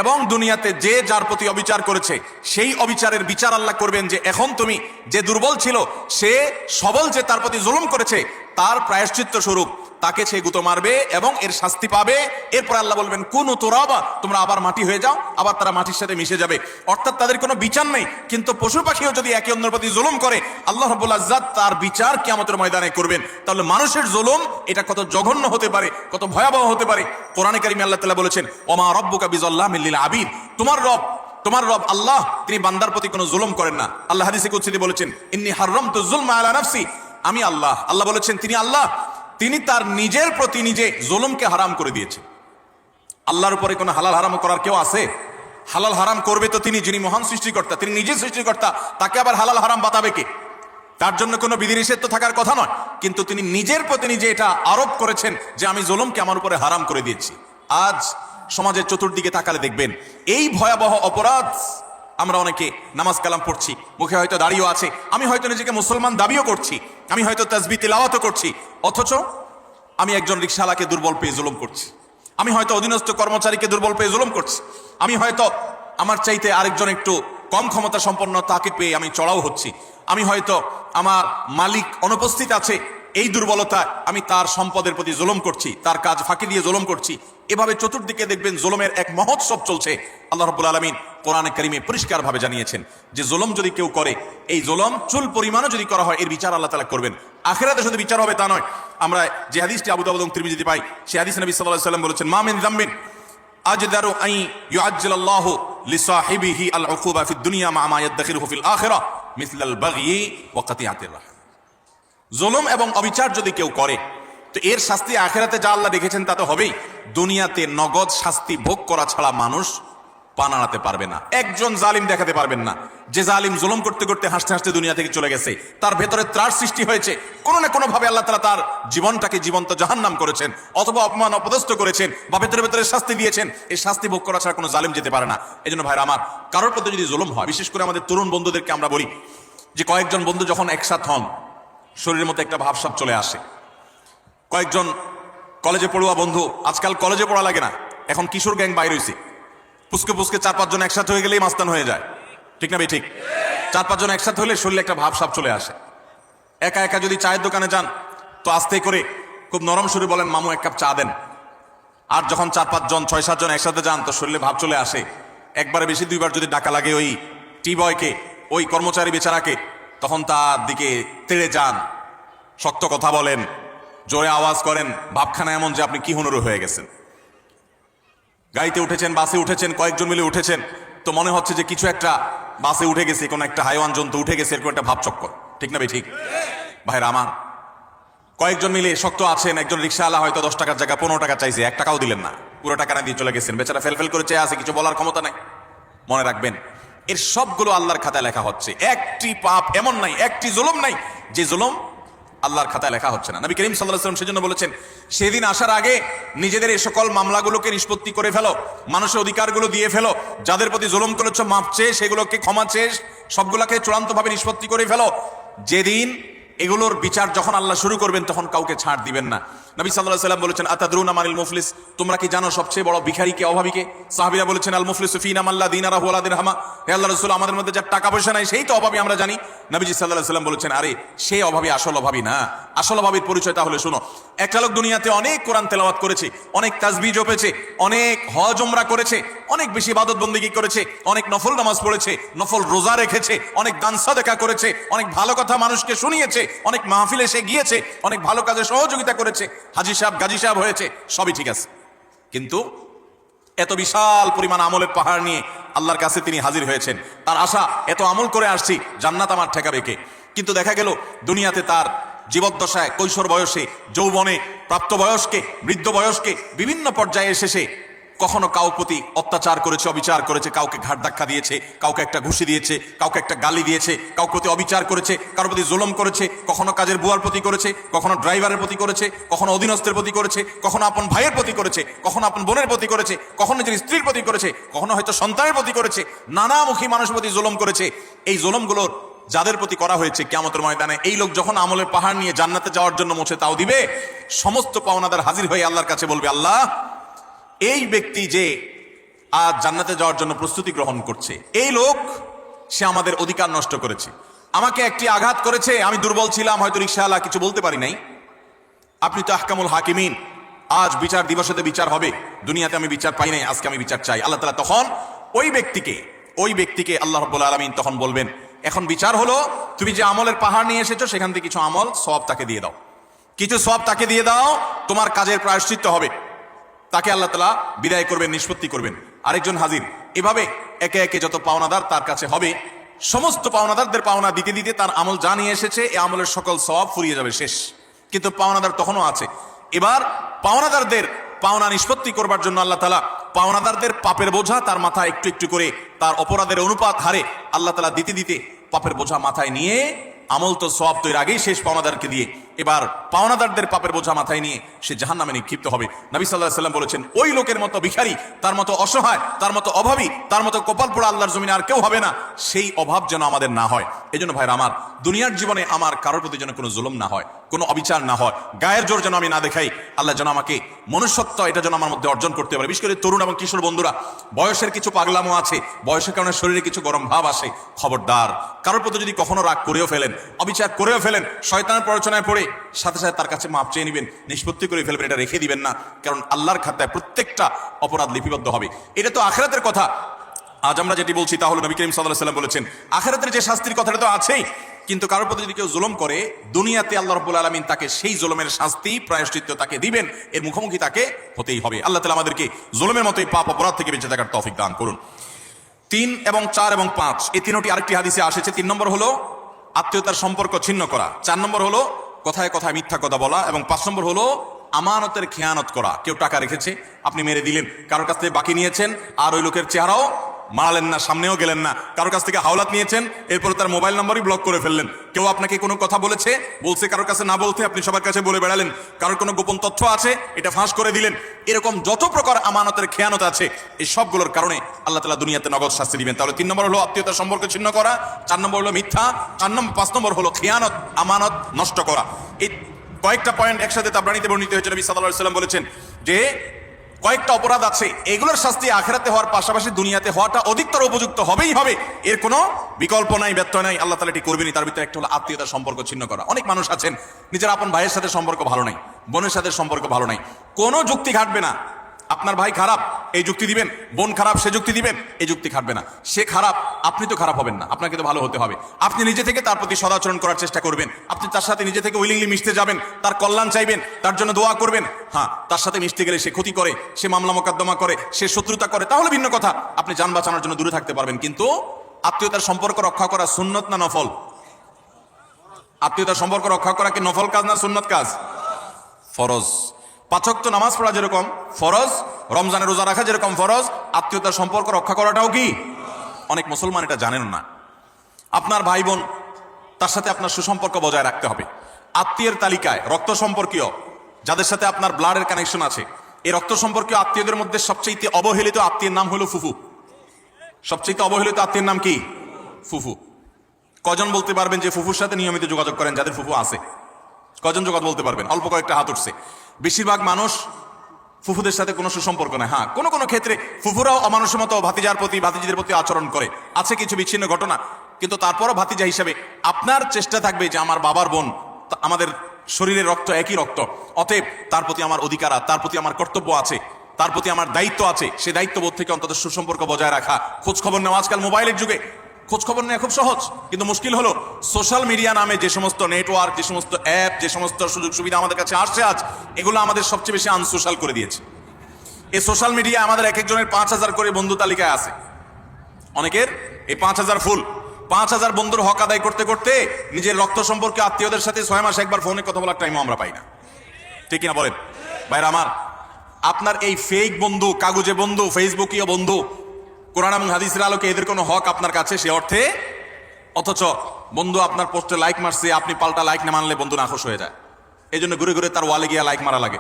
এবং দুনিয়াতে যে যার প্রতি অবিচার করেছে সেই অবিচারের বিচার আল্লাহ করবেন। যে এখন তুমি, যে দুর্বল ছিল সে সবল, যে তার প্রতি জুলুম করেছে, তার প্রায়শ্চিত্ত স্বরূপ তাকে সে গুঁতো মারবে এবং এর শাস্তি পাবে। এরপর আল্লাহ বলবেন কুনু তুরাবা, তোমরা আবার মাটি হয়ে যাও, আবার তারা মাটির সাথে মিশে যাবে। অর্থাৎ তাদের কোনো বিচার নেই। কিন্তু পশু পাখিও যদি একে অন্যের প্রতি জুলুম করে, আল্লাহ রাব্বুল ইজ্জত তার বিচার কিয়ামতের ময়দানে করবেন। তাহলে মানুষের জুলুম এটা কত জঘন্য হতে পারে, কত ভয়াবহ হতে পারে। কোরআনে কারিমে আল্লাহ তাআলা বলেছেন ওমা রাব্বুকা বিযাল্লামিল লিল আবিদ, তোমার রব আল্লাহ তিনি বান্দার প্রতি কোনো জুলুম করেন না। আল্লাহ হাদিসে কুদসিতে বলেছেন ইন্নী হারামতু যুলমা আলা নাফসি, আমি আল্লাহ বলেছেন তিনি আল্লাহ, তিনি তার নিজের প্রতি নিজে জুলুমকে হারাম করে দিয়েছেন। আল্লাহর উপরে কোনো হালাল হারাম করার কেউ আছে? হালাল হারাম করবে তো তিনি, যিনি মহান সৃষ্টিকর্তা, তিনি নিজে সৃষ্টিকর্তা, তাকে আবার হালাল হারাম বাতাবে কে? তার জন্য কোনো বিধিনিষেধ তো থাকার কথা নয়, কিন্তু তিনি নিজের প্রতি নিজে এটা আরোপ করেছেন যে আমি জুলুমকে আমার উপরে হারাম করে দিয়েছি। আজ সমাজের চতুর্দিকে তাকালে দেখবেন এই ভয়াবহ অপরাধ। আমরা অনেকে নামাজ কালাম পড়ছি, মুখে হয়তো দাড়িও আছে, আমি হয়তো নিজেকে মুসলমান দাবিও করছি, আমি হয়তো তাসবিহ তিলাওয়াতও করছি, অথচ আমি একজন রিকশাওয়ালাকে দুর্বল পেয়ে জুলুম করছি, আমি হয়তো অধীনস্থ কর্মচারীকে দুর্বল পেয়ে জুলুম করছি, আমি হয়তো আমার চাইতে আরেকজন একটু কম ক্ষমতা সম্পন্ন তাকে পেয়ে আমি চড়াও হচ্ছি, আমি হয়তো আমার মালিক অনুপস্থিত আছে, এই দুর্বলতা আমি তার সম্পদের প্রতি জুলুম করছি, তার কাজ ফাঁকি দিয়ে জুলুম করছি। এভাবে চতুর্দিকে দেখবেন জুলুমের এক মহোৎসব চলছে। আল্লাহ রাব্বুল আলামিন কোরআনে কারিমে পরিষ্কার ভাবে জানিয়েছেন যে জুলুম যদি কেউ করে, এই জুলুম চুল পরিমাণও যদি করা হয়, এর বিচার আল্লাহ তাআলা করবেন। আখিরাতে শুধু বিচার হবে তা নয়। আমরা যে হাদিসটি আবু দাউদ এবং তিরমিজিতে পাই, সেই হাদিসে নবী সাল্লাল্লাহু আলাইহি ওয়াসাল্লাম বলেছেন মা মিন যামবিন আজদারু আন ইউআজ্জিলাল্লাহু লিসাহিবিহি আল উকুবা ফিদ দুনিয়া মা মা ইয়াদখিরুহু ফিল আখিরাহ মিসলাল বাগয়ি ওয়া কাতিআতির রাহম। জুলুম এবং অবিচার যদি কেউ করে, তো এর শাস্তি আখিরাতে যা আল্লাহ রেখেছেন তা তো হবেই, দুনিয়াতে নগদ শাস্তি ভোগ করা ছাড়া মানুষ পানাতে পারবে না। একজন জালিম দেখাতে পারবেন না যে জালিম জুলুম করতে করতে হাসতে হাসতে দুনিয়া থেকে চলে গেছে, তার ভেতরে ত্রাস সৃষ্টি হয়েছে, কোনো না কোনো ভাবে আল্লাহ তাআলা তার জীবনটাকে জীবন্ত জাহান্নাম করেছেন, অথবা অপমান অপদস্থ করেছেন, বা ভেতরে ভেতরে শাস্তি দিয়েছেন। এই শাস্তি ভোগ করা ছাড়া কোনো জালিম যেতে পারে না। এই জন্য ভাইরা আমার, কারোর প্রতি যদি জুলুম হয়, বিশেষ করে আমাদের তরুণ বন্ধুদেরকে আমরা বলি যে কয়েকজন বন্ধু যখন একসাথে হন, শরীরের মধ্যে একটা ভাবসাব চলে আসে। কয়েকজন কলেজে পড়ুয়া বন্ধু, আজকাল কলেজে পড়া লাগে না, এখন কিশোর গ্যাং বাইর হয়েছে, পুচকে পুচকে 4-5 জন একসাথে হয়ে গেলেই মাস্তান হয়ে যায়, ঠিক না ভাই? ঠিক। 4-5 জন একসাথে হলে শরীরে একটা ভাবসাব চলে আসে। একা একা যদি চায়ের দোকানে যান, তো আস্তে করে খুব নরম সুরে বলেন মামু এক কাপ চা দেন। আর যখন 4-5 জন 6-7 জন একসাথে যান, তো শরীরে ভাব চলে আসে। একবারে বেশি 2বার যদি ডাকা লাগে ওই টি বয়কে, ওই কর্মচারী বেচারাকে, তখন তার দিকে তেড়ে যান, শক্ত কথা বলেন, জোরে আওয়াজ করেন, ভাবখানা এমন যে আপনি কি হুনুরু হয়ে গেছেন। গাড়িতে উঠেছেন, বাসে উঠেছেন, কয়েকজন মিলে উঠেছেন, তো মনে হচ্ছে যে কিছু একটা বাসে উঠে গেছে, কোনো একটা হাইওয়ান জন্তু উঠে গেছে, এরকম একটা ভাবচক্কর, ঠিক না ভাই? ঠিক। ভাইরা আমার, কয়েকজন মিলে শক্ত আছেন, একজন রিক্সাওয়ালা হয়তো 10 টাকার জায়গায় 15 টাকা চাইছে, 1 টাকাও দিলেন না, পুরো টাকা না দিয়ে চলে গেছেন, বেচারা ফেল করে চেয়ে আছে, কিছু বলার ক্ষমতা নাই। মনে রাখবেন, এর সবগুলো আল্লাহর খাতায় লেখা হচ্ছে। একটি পাপ এমন নাই, একটি জুলুম নাই যে জুলুম আল্লাহর খাতায় লেখা হচ্ছে না। নবী করিম সাল্লাল্লাহু আলাইহি ওয়াসাল্লাম সেজন্য বলেছেন, সেদিন আসার আগে নিজেদের এই সকল মামলাগুলোকে নিষ্পত্তি করে ফেলো, মানুষের অধিকারগুলো দিয়ে ফেলো, যাদের প্রতি জুলুম করেছো মাপ চেয়ে সেগুলোকে ক্ষমা চেয়ে সবগুলোকে চূড়ান্তভাবে নিষ্পত্তি করে ফেলো। যেদিন এগুলোর বিচার যখন আল্লাহ শুরু করবেন, তখন কাউকে ছাড় দিবেন না। নবী সাল্লাল্লাহু আলাইহি ওয়াসাল্লাম বলেছেন আতাদরুনা মানিল মুফলিস, তোমরা কি জানো সবচেয়ে বড় ভিখারিকে, অভাবীকে? সাহাবীরা বলেছেন আল মুফলিসু ফিনা মান লা দিনারাহু ওয়া লা দিরহামা, হে আল্লাহর রাসূল, আমাদের মধ্যে যার টাকা পয়সা নাই সেই তো অভাবী, আমরা জানি। নবীজি সাল্লাল্লাহু আলাইহি ওয়াসাল্লাম বলেছেন, আরে সেই অভাবী আসল অভাবী না, আসল অভাবীর পরিচয় তাহলে শোনো। একটা লোক দুনিয়াতে অনেক কোরআন তেলাওয়াত করেছে, অনেক তাসবিহ জপেছে, অনেক হজ উমরা করেছে, অনেক বেশি ইবাদত বন্দেগী করেছে, অনেক নফল নামাজ পড়েছে, নফল রোজা রেখেছে, অনেক দান সাদাকা করেছে, অনেক ভালো কথা মানুষকে শুনিয়েছে, অনেক মাহফিলে সে গিয়েছে, অনেক ভালো কাজে সহযোগিতা করেছে, হাজী সাহেব গাজী সাহেব হয়েছে, সবই ঠিক আছে। কিন্তু এত বিশাল পরিমাণ আমলের পাহাড় নিয়ে আল্লাহর কাছে তিনি হাজির হয়েছেন, তার আশা এত আমল করে আসছি, জান্নাত আমার ঠেকাবে কে? কিন্তু দেখা গেল দুনিয়াতে তার জীবদ্দশায়, কৈশোর বয়সে, যৌবনে, প্রাপ্তবয়স্কে, বৃদ্ধ বয়স্কে, বিভিন্ন পর্যায়ে এসে কখনো কাউ প্রতি অত্যাচার করেছে, অবিচার করেছে, কাউকে ঘাট ধাক্কা দিয়েছে, কাউকে একটা ঘুষি দিয়েছে, কাউকে একটা গালি দিয়েছে, কাউকে প্রতি অবিচার করেছে, কারোর প্রতি জুলুম করেছে, কখনো কাজের বুয়ার প্রতি করেছে, কখনো ড্রাইভারের প্রতি করেছে, কখনো অধীনস্থের প্রতি করেছে, কখনো আপন ভাইয়ের প্রতি করেছে, কখনো আপন বোনের প্রতি করেছে, কখনো নিজের স্ত্রীর প্রতি করেছে, কখনো হয়তো সন্তানের প্রতি করেছে, নানামুখী মানুষের প্রতি জুলুম করেছে। এই জুলুমগুলোর যাদের প্রতি করা হয়েছে, কিয়ামতের ময়দানে এই লোক যখন আমলের পাহাড় নিয়ে জান্নাতে যাওয়ার জন্য মুছে তাও দিবে, সমস্ত পাওনাদার হাজির হয়ে আল্লাহর কাছে বলবে, আল্লাহ, এই ব্যক্তি যে আজ জান্নাতে যাওয়ার জন্য প্রস্তুতি গ্রহণ করছে, এই লোক সে আমাদের অধিকার নষ্ট করেছে, আমাকে একটি আঘাত করেছে, আমি দুর্বল ছিলাম, হয়তো রিকশাওয়ালা কিছু বলতে পারি নাই, আপনি তো আহকামুল হাকিমিন, আজ বিচার দিবসেতে বিচার হবে, দুনিয়াতে আমি বিচার পাই নাই, আজকে আমি বিচার চাই। আল্লাহ তাআলা তখন ওই ব্যক্তিকে আল্লাহ রাব্বুল আলামিন তখন বলবেন, এখন বিচার হলো, তুমি যে আমলের পাহাড় নিয়ে এসেছো সেখান থেকে কিছু আমল সওয়াব তাকে দিয়ে দাও, কিছু সওয়াব তাকে দিয়ে দাও, তোমার কাজের প্রায়শ্চিত্ত হবে। তাকে আল্লাহ তাআলা বিদায় করবেন, নিষ্পত্তি করবেন। আরেকজন হাজির। এভাবে একে একে যত পাওনাদার তার কাছে হবে, সমস্ত পাওনাদারদের পাওনা দিতে দিতে তার আমল যা নিয়ে এসেছে এই আমলের সকল সওয়াব ফুরিয়ে যাবে, শেষ। কিন্তু পাওনাদার তখনও আছে। এবার পাওনাদারদের পাওনা নিষ্পত্তি করবার জন্য আল্লাহ তাআলা পাওনাদারদের পাপের বোঝা তার মাথায় একটু একটু করে, তার অপরাধের অনুপাত হারে আল্লাহ তাআলা দিতে দিতে পাপের বোঝা মাথায় নিয়ে, আমল তো সওয়াব তো এর আগেই শেষ পাওনাদারকে দিয়ে, এবার পাওনাদারদের পাপের বোঝা মাথায় নিয়ে সে জাহান্নামে নিক্ষিপ্ত হবে। নবী সাল্লাল্লাহু আলাইহি ওয়াসাল্লাম বলেছেন, ওই লোকের মতো ভিখারি, তার মতো অসহায়, তার মতো অভাবী, তার মতো কপাল পোড়া আল্লাহর জমিনে আর কেউ হবে না। সেই অভাব যেন আমাদের না হয়। এজন্য ভাইরা আমার, দুনিয়ার জীবনে আমার কারোর প্রতি যেন কোনো জুলুম না হয়, কোনো অবিচার না হয়, গায়ের জোর যেন আমি না দেখাই। আল্লাহ যেন আমাকে মনুষ্যত্ব এটা যেন আমার মধ্যে অর্জন করতে পারে। বিশেষ করে তরুণ এবং কিশোর বন্ধুরা, বয়সের কিছু পাগলামো আছে, বয়সের কারণে শরীরে কিছু গরম ভাব আসে, খবরদার, কারোর প্রতি যদি কখনো রাগ করেও ফেলেন, অবিচার করেও ফেলেন, শয়তানের প্ররোচনায় পড়ে সাথে সাথে তার কাছে মাপ চেয়ে নেবেন, নিষ্পত্তি করে ফেলবেন, এটা রেখে দিবেন না। কারণ আল্লাহর খাতায় প্রত্যেকটা অপরাধ লিপিবদ্ধ হবে। এটা তো আখিরাতের কথা। আজ আমরা যেটি বলছি তা হলো, নবী করিম সাল্লাল্লাহু আলাইহি ওয়াসাল্লাম বলেছেন, আখিরাতের যে শাস্তির কথাটা তো আছেই, কিন্তু কারোর প্রতি যদি কেউ জুলুম করে, দুনিয়াতে আল্লাহ রাব্বুল আলামিন তাকে সেই জুলুমের শাস্তি, প্রায়শ্চিত্ত তাকে দিবেন, এর মুখোমুখি তাকে হতেই হবে। আল্লাহ তাআলা আমাদেরকে জুলুমের মতোই পাপ অপরাধ থেকে বেঁচে থাকার তৌফিক দান করুন। 3 এবং 4 এবং 5 এই তিনটি আরেকটি হাদিসে এসেছে। 3 নম্বর হলো আত্মীয়তার সম্পর্ক ছিন্ন করা, 4 নম্বর হলো কথায় কথায় মিথ্যা কথা বলা, এবং 5 নম্বর হলো আমানতের খেয়ানত করা। কেউ টাকা রেখেছে, আপনি মেরে দিলেন, কারোর কাছ থেকে বাকি নিয়েছেন, আর ওই লোকের চেহারাও মারালেন না, সামনেও গেলেন না, কারোর কাছ থেকে হাওলাত নিয়েছেন, এরপর তার মোবাইল নম্বরই ব্লক করে ফেললেন। কেউ আপনাকে কোনো কথা বলছে কারোর কাছে না বলতে, আপনি সবার কাছে বলে বেড়ালেন। কারোর কোনো গোপন তথ্য আছে, এটা ফাঁস করে দিলেন। এরকম যত প্রকার আমানতের খেয়ানত আছে, এই সবগুলোর কারণে আল্লাহ তাআলা দুনিয়াতে নগদ শাস্তি দিবেন। তাহলে 3 নম্বর হলো আত্মীয়তার সম্পর্ক ছিন্ন করা, 4 নম্বর হলো মিথ্যা, 5 নম্বর হলো খেয়ানত, আমানত নষ্ট করা। এই কয়েকটা পয়েন্ট একসাথে তাবরানীতে বর্ণিত হয়েছে। নবী সাল্লাল্লাহু আলাইহি ওয়াসাল্লাম বলেছেন যে কয়েকটা অপরাধ আছে, এগুলোর শাস্তি আখিরাতে হওয়ার পাশাপাশি দুনিয়াতে হওয়াটা অধিকতর উপযুক্ত হবেই হবে, এর কোনো বিকল্প নাই, ব্যত্যয় নাই। আল্লাহ তাআলা এটি করবেনই। তার ভিতরে একটা হলো আত্মীয়তার সম্পর্ক ছিন্ন করা। অনেক মানুষ আছেন, নিজের আপন ভাইয়ের সাথে সম্পর্ক ভালো নাই, বোনের সাথে সম্পর্ক ভালো নাই, কোনো যুক্তি খাটবে না। আপনার ভাই খারাপ, এই যুক্তি দিবেন, বোন খারাপ, সে যুক্তি দিবেন, এই যুক্তি খাটবে না। সে খারাপ, আপনি তো খারাপ হবেন না, আপনাকে তো ভালো হতে হবে। আপনি নিজে থেকে তার প্রতি সদাচরণ করার চেষ্টা করবেন, আপনি তার সাথে নিজে থেকে উইলিংলি মিশতে যাবেন, তার কল্যাণ চাইবেন, তার জন্য দোয়া করবেন। হ্যাঁ, তার সাথে মিশতে গেলে সে ক্ষতি করে, সে মামলা মোকদ্দমা করে, সে শত্রুতা করে, তাহলে ভিন্ন কথা, আপনি যান বাঁচানোর জন্য দূরে থাকতে পারবেন। কিন্তু আত্মীয়তার সম্পর্ক রক্ষা করা সুন্নত না নফল? আত্মীয়তার সম্পর্ক রক্ষা করা কি নফল কাজ না সুন্নত কাজ? ফরজ। 5 ওয়াক্ত নামাজ পড়া যেরকম ফরজ, রমজানের রোজা রাখা যেরকম ফরজ, আত্মীয়তার সম্পর্ক রক্ষা করাটাও কি? অনেক মুসলমান এটা জানেন না। আপনার ভাই বোন, তার সাথে আপনার সুসম্পর্ক বজায় রাখতে হবে। আত্মীয়ের তালিকায় রক্ত সম্পর্কীয় যাদের সাথে আপনার ব্লাডের কানেকশন আছে, এই রক্ত সম্পর্কীয় আত্মীয়দের মধ্যে সবচেয়ে অবহেলিত আত্মীয়ের নাম হলো ফুফু। সবচেয়ে অবহেলিত আত্মীয়ের নাম কি? ফুফু। কজন বলতে পারবেন যে ফুফুর সাথে নিয়মিত যোগাযোগ করেন, যাদের ফুফু আছে? কজন যোগাযোগ বলতে পারবেন? অল্প কয়েকটা হাত উঠছে। বেশিরভাগ মানুষ ফুফুদের সাথে কোনো সুসম্পর্ক নেই। হ্যাঁ, কোনো কোনো ক্ষেত্রে ফুফুরাও অমানুষের মতো ভাতিজার প্রতি, ভাতিজিদের প্রতি আচরণ করে, আছে কিছু বিচ্ছিন্ন ঘটনা, কিন্তু তারপরও ভাতিজা হিসাবে আপনার চেষ্টা থাকবে যে আমার বাবার বোন, আমাদের শরীরের রক্ত একই রক্ত, অতএব তার প্রতি আমার অধিকার, তার প্রতি আমার কর্তব্য আছে, তার প্রতি আমার দায়িত্ব আছে। সেই দায়িত্ববোধ থেকে অন্তত সুসম্পর্ক বজায় রাখা, খোঁজ খবর নেওয়া। আজকাল মোবাইলের যুগে খোঁজ খবর নেওয়া খুব সহজ, কিন্তু মুশকিল হলো সোশ্যাল মিডিয়া নামে যে সমস্ত নেটওয়ার্ক, যে সমস্ত অ্যাপ, যে সমস্ত সুযোগ সুবিধা আমাদের কাছে আসছে আজ, এগুলো আমাদের সবচেয়ে বেশি আনসোশ্যাল করে দিয়েছে। এই সোশ্যাল মিডিয়া আমাদের এক একজনের 5000 করে বন্ধু তালিকায় আছে। অনেকের এই 5000 ফুল। 5000 বন্ধুর হক আদায় করতে করতে নিজের রক্ত সম্পর্কে আত্মীয়দের সাথে 6 মাসে একবার ফোনে কথা বলার টাইমও আমরা পাই না। ঠিক কিনা বলেন ভাইরা আমার? আপনার এই ফেক বন্ধু, কাগজে বন্ধু, ফেসবুকীয় বন্ধু, কোরআন এবং হাদিসের আলোকে এদের কোনো হক আপনার কাছে সে অর্থে? অথচ বন্ধু আপনার পোস্টে লাইক মারছে, আপনি পাল্টা লাইক না মানলে বন্ধু নাখোশ হয়ে যায়। এই জন্য ঘুরে ঘুরে তার ওয়ালে গিয়ে লাইক মারা লাগে।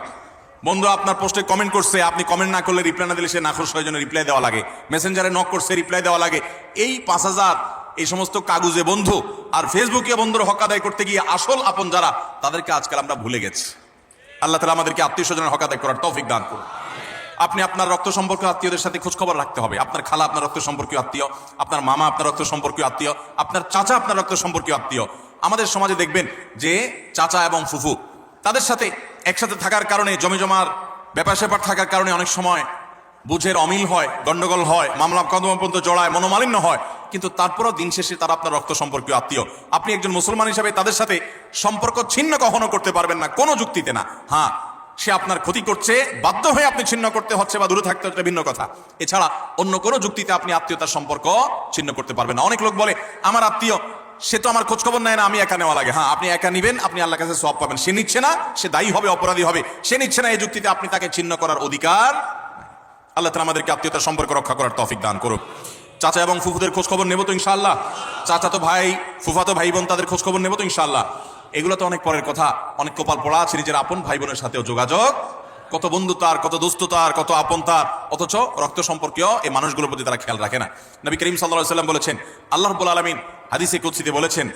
বন্ধু আপনার পোস্টে কমেন্ট করছে, আপনি কমেন্ট না করলে, রিপ্লাই না দিলে সে নাখোশ হয়ে, জন্য রিপ্লাই দেওয়া লাগে। মেসেঞ্জারে নক করছে, রিপ্লাই দেওয়া লাগে। এই 5000 এই সমস্ত কাগজে বন্ধু আর ফেসবুকে বন্ধুর হক আদায় করতে গিয়ে আসল আপন যারা, তাদেরকে আজকাল আমরা ভুলে গেছি। আল্লাহ তাআলা আমাদেরকে আত্মীয় স্বজনের হক আদায় করার তৌফিক দান করুন। আপনি আপনার রক্ত সম্পর্কীয় আত্মীয়দের সাথে খোঁজ খবর রাখতে হবে। আপনার খালা আপনার রক্ত সম্পর্কীয় আত্মীয়, আপনার মামা আপনার রক্ত সম্পর্কীয় আত্মীয়, আপনার চাচা আপনার রক্ত সম্পর্কীয় আত্মীয়। আমাদের সমাজে দেখবেন যে চাচা এবং ফুফু, তাদের সাথে একসাথে থাকার কারণে জমিজমার ব্যাপার স্যাপার থাকার কারণে অনেক সময় বুঝের অমিল হয়, গন্ডগোল হয়, মামলা কদম পর্যন্ত জড়ায়, মনোমালিন্য হয়, কিন্তু তারপরও দিন শেষে তারা আপনার রক্ত সম্পর্কীয় আত্মীয়। আপনি একজন মুসলমান হিসাবে তাদের সাথে সম্পর্ক ছিন্ন কখনো করতে পারবেন না, কোনো যুক্তিতে না। হ্যাঁ, সে আপনার ক্ষতি করছে, বাধ্য হয়ে আপনি ছিন্ন করতে হচ্ছে বা দূরে থাকতে হচ্ছে, ভিন্ন কথা। এছাড়া অন্য কোনো যুক্তিতে আপনি আত্মীয়তার সম্পর্ক ছিন্ন করতে পারবেন না। অনেক লোক বলে আমার আত্মীয়, সে তো আমার খোঁজখবর নেয় না, আমি একা নেওয়া লাগে। হ্যাঁ, আপনি একা নিবেন, আপনি আল্লাহর কাছে সওয়াব পাবেন। সে নিচ্ছে না, সে দায়ী হবে, অপরাধী হবে। সে নিচ্ছে না, এই যুক্তিতে আপনি তাকে ছিন্ন করার অধিকার। আল্লাহ তাআলা আমাদেরকে আত্মীয়তার সম্পর্ক রক্ষা করার তৌফিক দান করুক। চাচা এবং ফুফুদের খোঁজ খবর নেব তো ইনশাআল্লাহ। চাচা তো ভাই, ফুফাতো ভাই বোন, তাদের খোঁজ খবর নেব তো ইনশাআল্লাহ। এগুলো তো অনেক পরের কথা। অনেক কপাল পড়া আছে নিজের আপন ভাই বোনের সাথেও যোগাযোগ, কত বন্ধুতার, কত দোস্ততার, কত আপন তার, অথচ রক্ত সম্পর্কীয় এই মানুষগুলোর প্রতি তারা খেয়াল রাখে না। নবী করিম সাল্লাল্লাহু আলাইহি ওয়াসাল্লাম বলেছেন, আল্লাহ রাব্বুল আলামিন হাদিসে কুদসিতে বলেছেন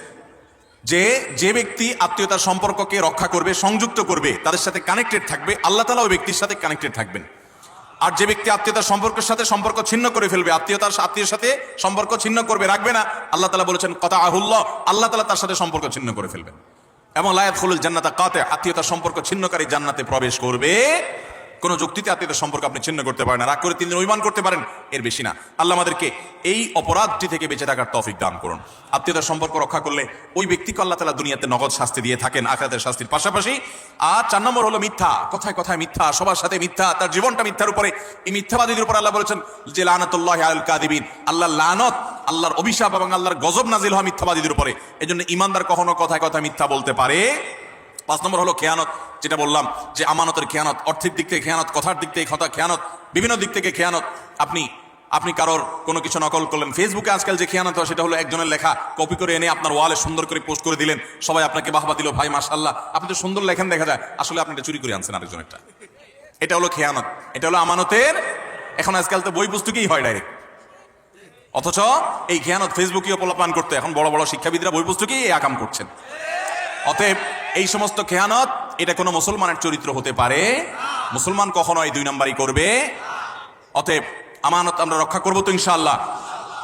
যে ব্যক্তি আত্মীয়তার সম্পর্ককে রক্ষা করবে, সংযুক্ত করবে, তাদের সাথে কানেক্টেড থাকবে, আল্লাহ তাআলা ওই ব্যক্তির সাথে কানেক্টেড থাকবেন। আর যে ব্যক্তি আত্মীয়তার সম্পর্কের সাথে সম্পর্ক ছিন্ন করে ফেলবে, আত্মীয়ের সাথে সম্পর্ক ছিন্ন করবে, রাখবে না, আল্লাহ তাআলা বলেছেন কাতাআহুল্লাহ, আল্লাহ তাআলা তার সাথে সম্পর্ক ছিন্ন করে ফেলবেন। এবং লা ইয়াদখুলুল জান্নাতা কাতি, আত্মীয়তার সম্পর্ক ছিন্নকারী জান্নাতে প্রবেশ করবে। কোনো যুক্তিতে আত্মীয়তার সম্পর্ক আপনি ছিন্ন করতে পারেন না, রাগ করে 3 দিন অভিমান করতে পারেন, এর বেশি না। আল্লাহ আমাদেরকে এই অপরাধটি থেকে বেঁচে থাকার তৌফিক দান করুন। আত্মীয়তার সম্পর্ক রক্ষা করলে ওই ব্যক্তিকে আল্লাহ তাআলা দুনিয়াতে নগদ শাস্তি দিয়ে থাকেন, আখিরাতের শাস্তির পাশাপাশি। আর 4 নম্বর হলো মিথ্যা, কথায় কথায় মিথ্যা, সবার সাথে মিথ্যা, তার জীবনটা মিথ্যার উপরে। এই মিথ্যাবাদীদের উপর আল্লাহ বলেছেন যে লানাতুল্লাহি আলাল কাযিবিন, আল্লাহর লানত, আল্লাহর অভিশাপ এবং আল্লাহর গজব নাজিল হয় মিথ্যাবাদীদের উপরে। এজন্য ঈমানদার কখনো কথায় কথায় মিথ্যা বলতে পারে। 5 নম্বর হলো খেয়ানত, যেটা বললাম যে আমানতের খেয়ানত, অর্থের দিক থেকে খেয়ানত, কথার দিক থেকে খেয়ানত, বিভিন্ন দিক থেকে খেয়ানত। আপনি কারোর কোনো কিছু নকল করলেন। ফেসবুকে আজকাল যে খেয়ানত হয় সেটা হলো একজনের লেখা কপি করে এনে আপনার ওয়ালে সুন্দর করে পোস্ট করে দিলেন, সবাই আপনাকে বাহবা দিল, ভাই মাশাআল্লাহ আপনি তো সুন্দর লেখেন, দেখা যায় আসলে আপনি এটা চুরি করে আনছেন আরেকজনেরটা। এটা হলো খেয়ানত, এটা হলো আমানতের। এখন আজকাল তো বই পুস্তকেই হয় ডাইরেক্ট, অথচ এই খেয়ানত ফেসবুকে অপলাপন করতে এখন বড় বড় শিক্ষাবিদরা বই পুস্তকেই এই আকাম করছেন। অতএব এই সমস্ত খেয়ানত, এটা কোনো মুসলমানের চরিত্র হতে পারে। মুসলমান কখনো এই 2 নাম্বারই করবে। অতএব আমানত আমরা রক্ষা করবো তো ইনশাআল্লাহ।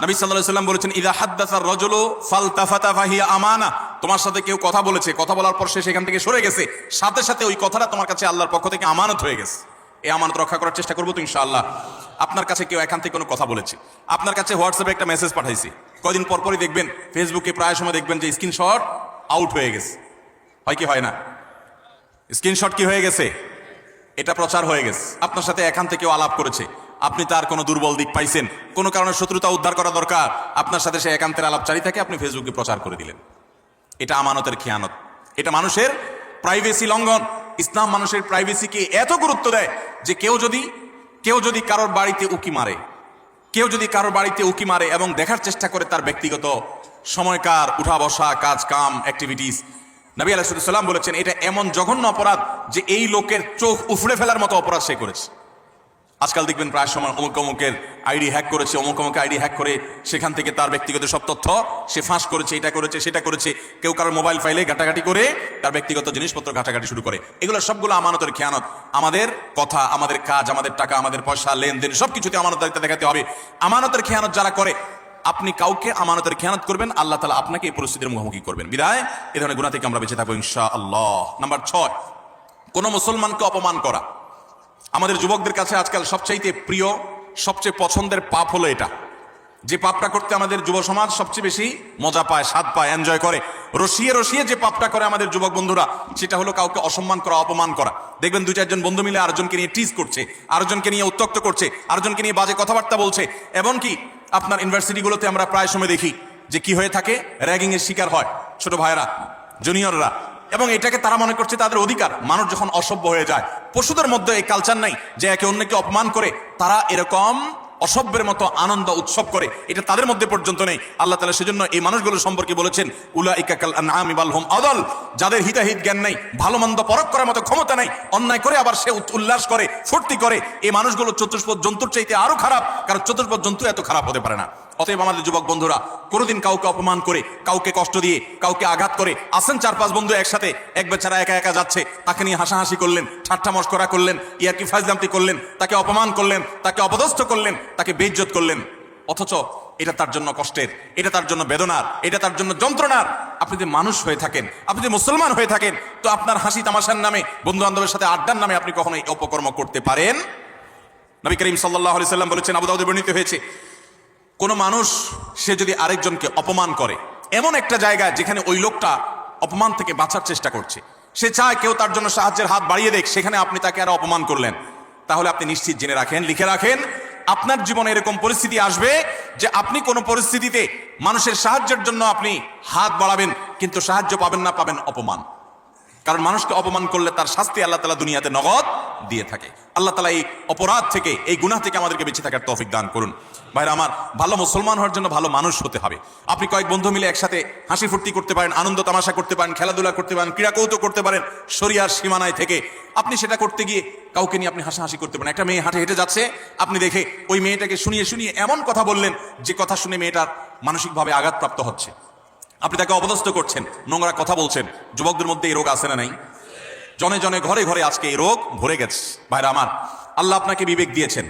নবী সাল্লাল্লাহু আলাইহি ওয়াসাল্লাম বলেছেন ইযা হাদ্দাসার রাজুলু ফালতাফাতা ফাহিয়া আমানা, তোমার সাথে কেউ কথা বলেছে, কথা বলার পর সে সেখান থেকে সরে গেছে, সাথে সাথে ওই কথাটা তোমার কাছে আল্লাহর পক্ষ থেকে আমানত হয়ে গেছে। এই আমানত রক্ষা করার চেষ্টা করবো তো ইনশাআল্লাহ। আপনার কাছে কেউ এখান থেকে কোনো কথা বলেছে, আপনার কাছে হোয়াটসঅ্যাপে একটা মেসেজ পাঠাইছে, কয়দিন পরপরই দেখবেন ফেসবুকে প্রায় সময় দেখবেন যে স্ক্রিনশট আউট হয়ে গেছে, হয় কি হয় না? স্ক্রিনশট কি হয়ে গেছে? এটা প্রচার হয়ে গেছে। আপনার সাথে এখান থেকেও আলাপ করেছে, আপনি তার কোনো দুর্বল দিক পাইছেন, কোনো কারণে শত্রুতা উদ্ধার করা দরকার, আপনার সাথে সে একান্তের আলাপ জারি থাকে, আপনি ফেসবুকে প্রচার করে দিলেন। এটা আমানতের খেয়ানত, এটা মানুষের প্রাইভেসি লঙ্ঘন। ইসলাম মানুষের প্রাইভেসিকে এত গুরুত্ব দেয় যে কেউ যদি কারোর বাড়িতে উকি মারে, এবং দেখার চেষ্টা করে তার ব্যক্তিগত সময়কার উঠা বসা, কাজ কাম, অ্যাক্টিভিটিস, নবী আলাইহিস সালাম বলেছেন এটা এমন জঘন্য অপরাধ যে এই লোকের চোখ উফড়ে ফেলার মতো অপরাধ সে করেছে। আজকাল দেখবেন প্রায় সময় অমুকের আইডি হ্যাক করেছে, অমুক আইডি হ্যাক করে সেখান থেকে তার ব্যক্তিগত সব তথ্য সে ফাঁস করেছে, এটা করেছে সেটা করেছে। কেউ কারোর মোবাইল ফাইলে ঘাটাঘাটি করে তার ব্যক্তিগত জিনিসপত্র ঘাটাঘাটি শুরু করে। এগুলো সবগুলো আমানতের খেয়ানত। আমাদের কথা, আমাদের কাজ, আমাদের টাকা, আমাদের পয়সা, লেনদেন সবকিছুতে আমানতদারিতা দেখাতে হবে। আমানতের খেয়ানত যারা করে, আপনি কাউকে আমানতের খেয়ানত করবেন, আল্লাহ তাআলা আপনাকে এই পরিস্থিতির মুখোমুখি করবেন। বিদায় এই ধরনের গুনাহ থেকে আমরা বেঁচে থাকবো ইনশাআল্লাহ। নাম্বার 6, কোন মুসলমানকে অপমান করা। আমাদের যুবকদের কাছে আজকাল সবচাইতে প্রিয়, সবচেয়ে পছন্দের পাপ হলো এটা, যে পাপটা করতে আমাদের যুব সমাজ সবচেয়ে বেশি মজা পায়, স্বাদ পায়, এনজয় করে। রসিয়ে যে পাপটা করে আমাদের যুবক বন্ধুরা, সেটা হলো কাউকে অসম্মান করা, অপমান করা। দেখবেন 2-4 জন বন্ধু মিলে আরেকজনকে নিয়ে টিজ করছে, আরেকজনকে নিয়ে উত্ত্যক্ত করছে, আরেকজনকে নিয়ে বাজে কথাবার্তা বলছে। এমনকি আপনার ইউনিভার্সিটিগুলোতে আমরা প্রায় সময় দেখি যে কি হয়ে থাকে, র্যাগিং এর শিকার হয় ছোট ভাইয়েরা, জুনিয়ররা, এবং এটাকে তারা মনে করছে তাদের অধিকার। মানুষ যখন অসভ্য হয়ে যায়, পশুদের মধ্যে এই কালচার নাই যে একে অন্যকে অপমান করে তারা এরকম অসভ্যের মতো আনন্দ উৎসব করে, এটা তাদের মধ্যে পর্যন্ত নেই। আল্লাহ তাআলা সেজন্য এই মানুষগুলো সম্পর্কে বলেছেন উলাইকা কাল আনআমি বাল হুম আদাল, যাদের হিতাহিত জ্ঞান নাই, ভালো মন্দ পরখ করার মতো ক্ষমতা নাই, অন্যায় করে আবার সে উল্লাস করে, ফুর্তি করে, এই মানুষগুলো চতুষ্পদ জন্তুর চাইতে আরো খারাপ, কারণ চতুষ্পদ জন্তু এত খারাপ হতে পারে না। অতএব আমাদের যুবক বন্ধুরা কোনোদিন কাউকে অপমান করে, কাউকে কষ্ট দিয়ে, কাউকে আঘাত করে, আসেন 4-5 বন্ধু একসাথে, এক বেচারা একা একা যাচ্ছে, তাকে নিয়ে হাসাহাসি করলেন, ঠাট্টা মশকরা করলেন, ইয়ার্কি ফাজলামতি করলেন, তাকে অপমান করলেন, তাকে অপদস্থ করলেন, তাকে বেইজ্জত করলেন, অথচ এটা তার জন্য কষ্টের, এটা তার জন্য বেদনার, এটা তার জন্য যন্ত্রণার। আপনি যদি মানুষ হয়ে থাকেন, আপনি যদি মুসলমান হয়ে থাকেন, তো আপনার হাসি তামাশার নামে, বন্ধু বান্ধবের সাথে আড্ডার নামে আপনি কখনো এই অপকর্ম করতে পারেন। নবী করিম সাল্লাল্লাহু আলাইহি সাল্লাম বলেছেন, আবু দাউদে বর্ণিত হয়েছে, কোন মানুষ সে যদি আরেকজনকে অপমান করে এমন একটা জায়গায় যেখানে ওই লোকটা অপমান থেকে বাঁচার চেষ্টা করছে, সে চায় কেউ তার জন্য সাহায্যের হাত বাড়িয়ে দেখ, সেখানে আপনি তাকে আরো অপমান করলেন, তাহলে আপনি নিশ্চিত জেনে রাখেন, লিখে রাখেন, আপনার জীবনে এরকম পরিস্থিতি আসবে যে আপনি কোন পরিস্থিতিতে মানুষের সাহায্যের জন্য আপনি হাত বাড়াবেন, কিন্তু সাহায্য পাবেন না, পাবেন অপমান। কারণ মানুষকে অপমান করলে তার শাস্তি আল্লাহ তাআলা দুনিয়াতে নগদ দিয়ে থাকে। আল্লাহ তাআলা এই অপরাধ থেকে, এই গুনাহ থেকে আমাদেরকে বেঁচে থাকার তৌফিক দান করুন। ভাইরা আমার, ভালো মুসলমান হওয়ার জন্য ভালো মানুষ হতে হবে। আপনি কয়েক বন্ধু মিলে একসাথে হাসি ফুর্তি করতে পারেন, আনন্দ তামাশা করতে পারেন, খেলাধুলা করতে পারেন, ক্রীড়া কৌতুক করতে পারেন, শরিয়ার সীমানায় থেকে আপনি সেটা করতে গিয়ে কাউকে নিয়ে আপনি হাসাহাসি করতে পারেন। একটা মেয়ে হাঁটে হেঁটে যাচ্ছে, আপনি দেখে ওই মেয়েটাকে শুনিয়ে শুনিয়ে এমন কথা বললেন যে কথা শুনে মেয়েটার মানসিকভাবে আঘাতপ্রাপ্ত হচ্ছে, আপনি তাকে অপদস্থ করছেন, নোংরা কথা বলছেন। যুবকদের মধ্যে এই রোগ আছে না নাই? জনে জনে ঘরে ঘরে আজকে এই রোগ ভরে গেছে। ভাইরা আমার, আল্লাহ আপনাকে বিবেক দিয়েছেন,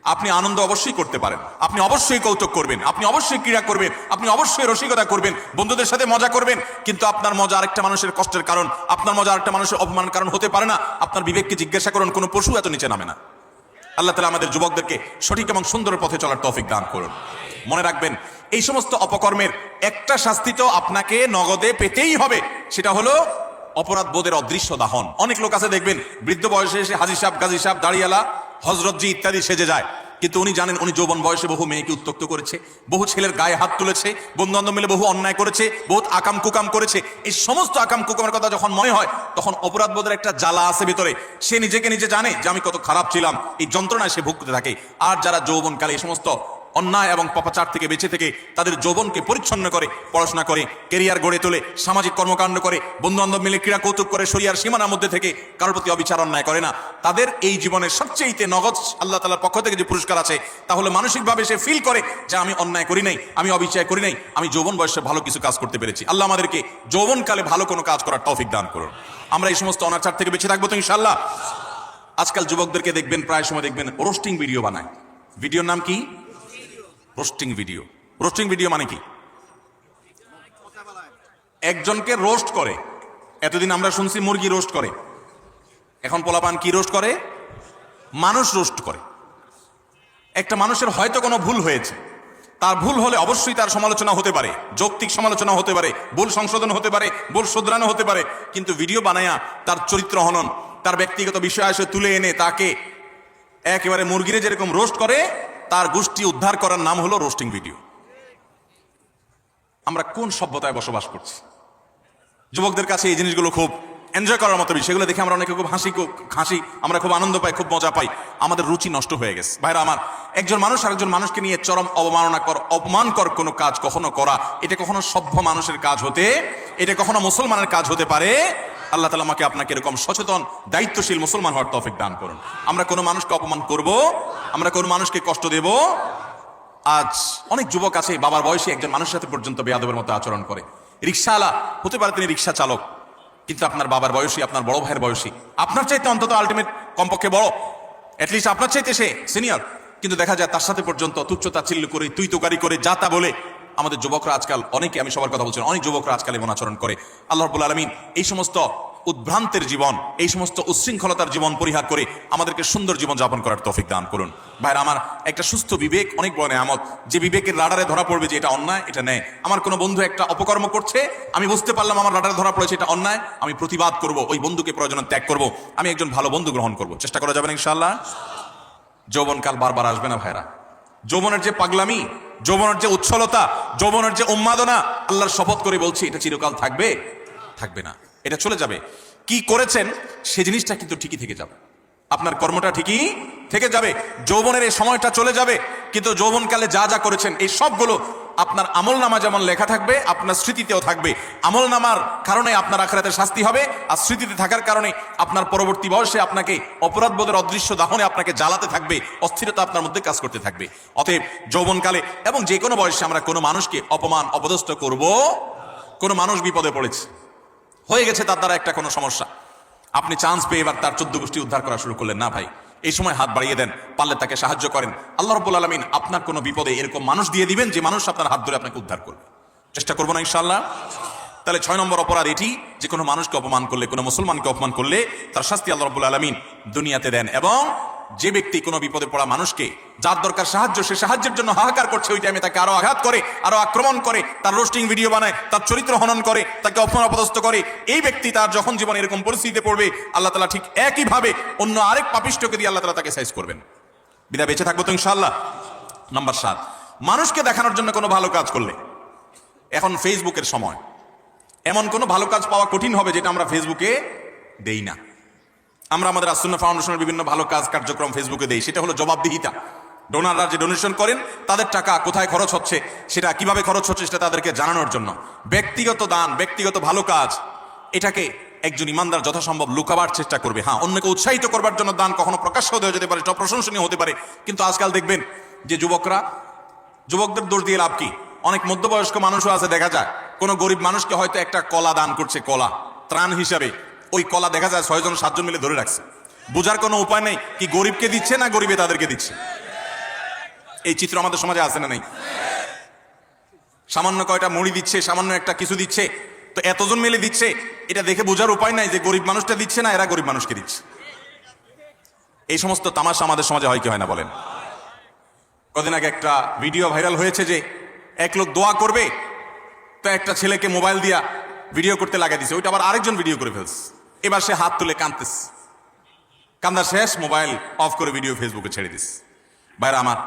আপনি আনন্দ অবশ্যই করতে পারেন, আপনি অবশ্যই কৌতুক করবেন, আপনি অবশ্যই ক্রীড়া করবেন, আপনি অবশ্যই রসিকতা করবেন, বন্ধুদের সাথে মজা করবেন, কিন্তু আপনার মজা আরেকটা মানুষের কষ্টের কারণ, আপনার মজা আরেকটা মানুষের অপমানের কারণ হতে পারে না। আপনার বিবেককে জিজ্ঞাসা করুন, কোনো পশু এত নিচে নামে না। আল্লাহ তাআলা আমাদের যুবকদেরকে সঠিক এবং সুন্দর পথে চলার তৌফিক দান করুন। মনে রাখবেন, এই সমস্ত অপকর্মের একটা শাস্তি তো আপনাকে নগদে পেতেই হবে, সেটা হলো অপরাধ বোধের অদৃশ্য দাহন। অনেক লোক আছে দেখবেন, বৃদ্ধ বয়সে এসে হাজি সাহেব, গাজী সাহেব, দাড়িয়ালা, হজরতজি ইত্যাদি সেজে যায়, কিন্তু উনি জানেন উনি যৌবন বয়সে বহু মেয়েকে উত্ত্যক্ত করেছে, বহু ছেলের গায়ে হাত তুলেছে, বন্ধু বান্ধব মিলে বহু অন্যায় করেছে, বহুত আকাম কুকাম করেছে। এই সমস্ত আকাম কুকামের কথা যখন মনে হয়, তখন অপরাধ বোধের একটা জ্বালা আছে ভিতরে, সে নিজেকে নিজে জানে যে আমি কত খারাপ ছিলাম, এই যন্ত্রণায় সে ভুগতে থাকে। আর যারা যৌবনকালে এই সমস্ত অন্যায় এবং পাপাচার থেকে বেঁচে থেকে তাদের যৌবনকে পরিচ্ছন্ন করে, পড়াশোনা করে, কেরিয়ার গড়ে তোলে, সামাজিক কর্মকাণ্ড করে, বন্ধু বান্ধব মিলে ক্রীড়া কৌতুক করে, শরিয়ার সীমানার মধ্যে থেকে কারোর প্রতি অবিচার অন্যায় করে না, তাদের এই জীবনের সবচেয়ে নগদ আল্লাহ তাআলার পক্ষ থেকে যে পুরস্কার আছে, তাহলে মানসিকভাবে সে ফিল করে যে আমি অন্যায় করি নাই, আমি অবিচার করি নাই, আমি যৌবন বয়সে ভালো কিছু কাজ করতে পেরেছি। আল্লাহ আমাদেরকে যৌবনকালে ভালো কোনো কাজ করার তৌফিক দান করুন। আমরা এই সমস্ত অনাচার থেকে বেঁচে থাকবো তো ইনশাআল্লাহ। আজকাল যুবকদেরকে দেখবেন, প্রায় সময় দেখবেন রোস্টিং ভিডিও বানায়। ভিডিওর নাম কি? Roasting video. রোস্টিং ভিডিও মানে কি? একজনকে রোস্ট করে। এতদিন আমরা শুনছি মুরগি রোস্ট করে, এখন পোলাপান কি রোস্ট করে? মানুষ রোস্ট করে। একটা মানুষের হয়তো কোনো ভুল হয়েছে, তার ভুল হলে অবশ্যই তার সমালোচনা হতে পারে, যৌক্তিক সমালোচনা হতে পারে, ভুল সংশোধন হতে পারে, ভুল শুধরানো হতে পারে, কিন্তু ভিডিও বানায়া তার চরিত্র হনন, তার ব্যক্তিগত বিষয় এসে তুলে এনে তাকে একেবারে মুরগিরে যেরকম রোস্ট করে, তার গোষ্ঠী উদ্ধার করার নাম হলো রোস্টিং ভিডিও। আমরা কোন সভ্যতায় বসবাস করছি? যুবকদের কাছে এই জিনিসগুলো খুব এনজয় করার মতো বিষয়, সেগুলো দেখে আমরা অনেকে খুব হাসি, আমরা খুব আনন্দ পাই, খুব মজা পাই। আমাদের রুচি নষ্ট হয়ে গেছে। ভাইরা আমার, একজন মানুষ আরেকজন মানুষকে নিয়ে চরম অপমানকর কোনো কাজ কখনো করা, এটা কখনো সভ্য মানুষের কাজ এটা কখনো মুসলমানের কাজ হতে পারে। আল্লাহ তাআলা আমাকে আপনাকে এরকম সচেতন, দায়িত্বশীল মুসলমান হওয়ার তৌফিক দান করুন। আমরা কোনো মানুষকে অপমান করব, আমরা কোনো মানুষকে কষ্ট দেব। আজ অনেক যুবক আছে, বাবার বয়সী একজন মানুষের সাথে পর্যন্ত বেয়াদবের মতো আচরণ করে। রিক্সাওয়ালা হতে পারে, তিনি রিক্সা চালক, কিন্তু আপনার বাবার বয়সী, আপনার বড় ভাইয়ের বয়সী, আপনার চাইতে অন্তত আলটিমেট কমপক্ষে বড়, অ্যাটলিস্ট আপনার চাইতে সে সিনিয়র, কিন্তু দেখা যায় তার সাথে পর্যন্ত তুচ্ছতাচ্ছিল্য করে, তুই তোকারি করে, যা তা বলে আমাদের যুবকরা আজকাল, অনেকে, আমি সবার কথা বলছি, অনেক যুবকরা আজকাল এমন আচরণ করে। আল্লাহ রাব্বুল আলামিন এই সমস্ত উদ্ভ্রান্তের জীবন, এই সমস্ত উচ্ছৃঙ্খলতার জীবন পরিহার করে আমাদেরকে সুন্দর জীবন যাপন করার তৌফিক দান করুন। ভাইরা আমার, একটা সুস্থ বিবেক অনেক বড় নেয়ামত, যে বিবেকের রাডারে ধরা পড়বে যে এটা অন্যায়, এটা ন্যায়। আমার কোনো বন্ধু একটা অপকর্ম করছে, আমি বুঝতে পারলাম আমার রাডারে ধরা পড়েছে এটা অন্যায়, আমি প্রতিবাদ করব, ওই বন্ধুকে প্রয়োজনে ত্যাগ করব, আমি একজন ভালো বন্ধু গ্রহণ করব। চেষ্টা করা যাবে না ইনশাআল্লাহ। যৌবনকাল বারবার আসবে না ভাইরা। যৌবনের যে পাগলামি, যৌবনের যে উচ্ছলতা, যৌবনের যে উন্মাদনা, আল্লাহর শপথ করে বলছি এটা চিরকাল থাকবে? থাকবে না, এটা চলে যাবে। কি করেছেন সে জিনিসটা কিন্তু ঠিকই থেকে যাবে, আপনার কর্মটা ঠিকই থেকে যাবে। যৌবনের এই সময়টা চলে যাবে, কিন্তু যৌবনকালে যা যা করেছেন এই সবগুলো আপনার আমলনামা যেমন লেখা থাকবে, আপনার স্মৃতিতেও থাকবে। আমলনামার কারণে আপনার আখিরাতের শাস্তি হবে, আর স্মৃতিতে থাকার কারণে আপনার পরবর্তী বয়সে আপনাকে অপরাধবোধের অদৃশ্য দাহনে আপনাকে জ্বালাতে থাকবে, অস্থিরতা আপনার মধ্যে কাজ করতে থাকবে। অতএব যৌবনকালে এবং যে কোনো বয়সে আমরা কোনো মানুষকে অপমান, অপদস্থ করব। কোনো মানুষ বিপদে পড়েছে, হয়ে গেছে তার দ্বারা একটা কোনো সমস্যা, আপনি চান্স পেয়ে এবার তার 14 গোষ্ঠী উদ্ধার করা শুরু করলেন না। ভাই, এই সময় হাত বাড়িয়ে দেন, পারলে তাকে সাহায্য করেন। আল্লাহ রাব্বুল আলামিন আপনার কোনো বিপদে এরকম মানুষ দিয়ে দিবেন যে মানুষ আপনার হাত ধরে আপনাকে উদ্ধার করবে। চেষ্টা করবো না ইনশাআল্লাহ? তাহলে 6 নম্বর অপরাধ এটি যে কোনো মানুষকে অপমান করলে, কোনো মুসলমানকে অপমান করলে তার শাস্তি আল্লাহ রাব্বুল আলামিন দুনিয়াতে দেন। এবং যে ব্যক্তি কোনো বিপদে পড়া মানুষকে, যার দরকার সাহায্য, সে সাহায্যের জন্য হাহাকার করছে, ওই টাইমে তাকে আরো আঘাত করে, আরো আক্রমণ করে, তার রোস্টিং ভিডিও বানায়, তার চরিত্র হনন করে, তাকে অপমান অপদস্থ করে, এই ব্যক্তি তার যখন জীবনে এরকম পরিস্থিতিতে পড়বে, আল্লাহ তাআলা ঠিক একইভাবে অন্য আরেক পাপিষ্ঠকে দিয়ে আল্লাহ তাআলা তাকে সাইজ করবেন। বিদায় বেঁচে থাকবো তো ইনশাআল্লাহ। নাম্বার 7, মানুষকে দেখানোর জন্য কোনো ভালো কাজ করলে, এখন ফেসবুকের সময়, এমন কোনো ভালো কাজ পাওয়া কঠিন হবে যেটা আমরা ফেসবুকে দেই না। আমরা আমাদের আসুন্নাহ ফাউন্ডেশনের বিভিন্ন ভালো কাজ কার্যক্রম ফেসবুকে দেই, সেটা হলো জবাবদিহিতা। ডোনাররা যে ডোনেশন করেন তাদের টাকা কোথায় খরচ হচ্ছে, সেটা কিভাবে খরচ হচ্ছে, সেটা তাদেরকে জানানোর জন্য। ব্যক্তিগত দান, ব্যক্তিগত ভালো কাজ, এটাকে একজন ইমানদার যথাসম্ভব লুকাবার চেষ্টা করবে। হ্যাঁ, অন্যকে উৎসাহিত করবার জন্য দান কখনো প্রকাশ্য হয়ে যেতে পারে, সেটা প্রশংসনীয় হতে পারে। কিন্তু আজকাল দেখবেন যে যুবকদের দোষ দিয়ে লাভ কি? অনেক মধ্যবয়স্ক মানুষও আছে, দেখা যায় কোনো গরিব মানুষকে হয়তো একটা কলা দান করছে, কলা ত্রাণ হিসাবে। ওই কলা দেখা যায় 6 জন 7 জন মিলে ধরে রাখছে। বোঝার কোনো উপায় নেই কি গরিবকে দিচ্ছে না গরিবে তাদেরকে দিচ্ছে। এই চিত্র আমাদের সমাজে আছে না নেই? সামান্য কয়টা মুড়ি দিচ্ছে, সামান্য একটা কিছু দিচ্ছে, তো এতজন মিলে দিচ্ছে, এটা দেখে বোঝার উপায় নাই যে গরিব মানুষটা দিচ্ছে না এরা গরিব মানুষকে দিচ্ছে। এই সমস্ত তামাশা আমাদের সমাজে হয় কি হয় না বলেন? কদিন আগে একটা ভিডিও ভাইরাল হয়েছে যে এক লোক দোয়া করবে, তো একটা ছেলেকে মোবাইল দিয়া ভিডিও করতে লাগিয়ে দিছে, ওইটা আবার আরেকজন ভিডিও করে ফেলছে। এবার সে হাত তুলে কাঁদতেছে, কান্দা শেষ, মোবাইল অফ করে ভিডিও ফেসবুকে ছেড়ে দিস। ভাইরা আমার,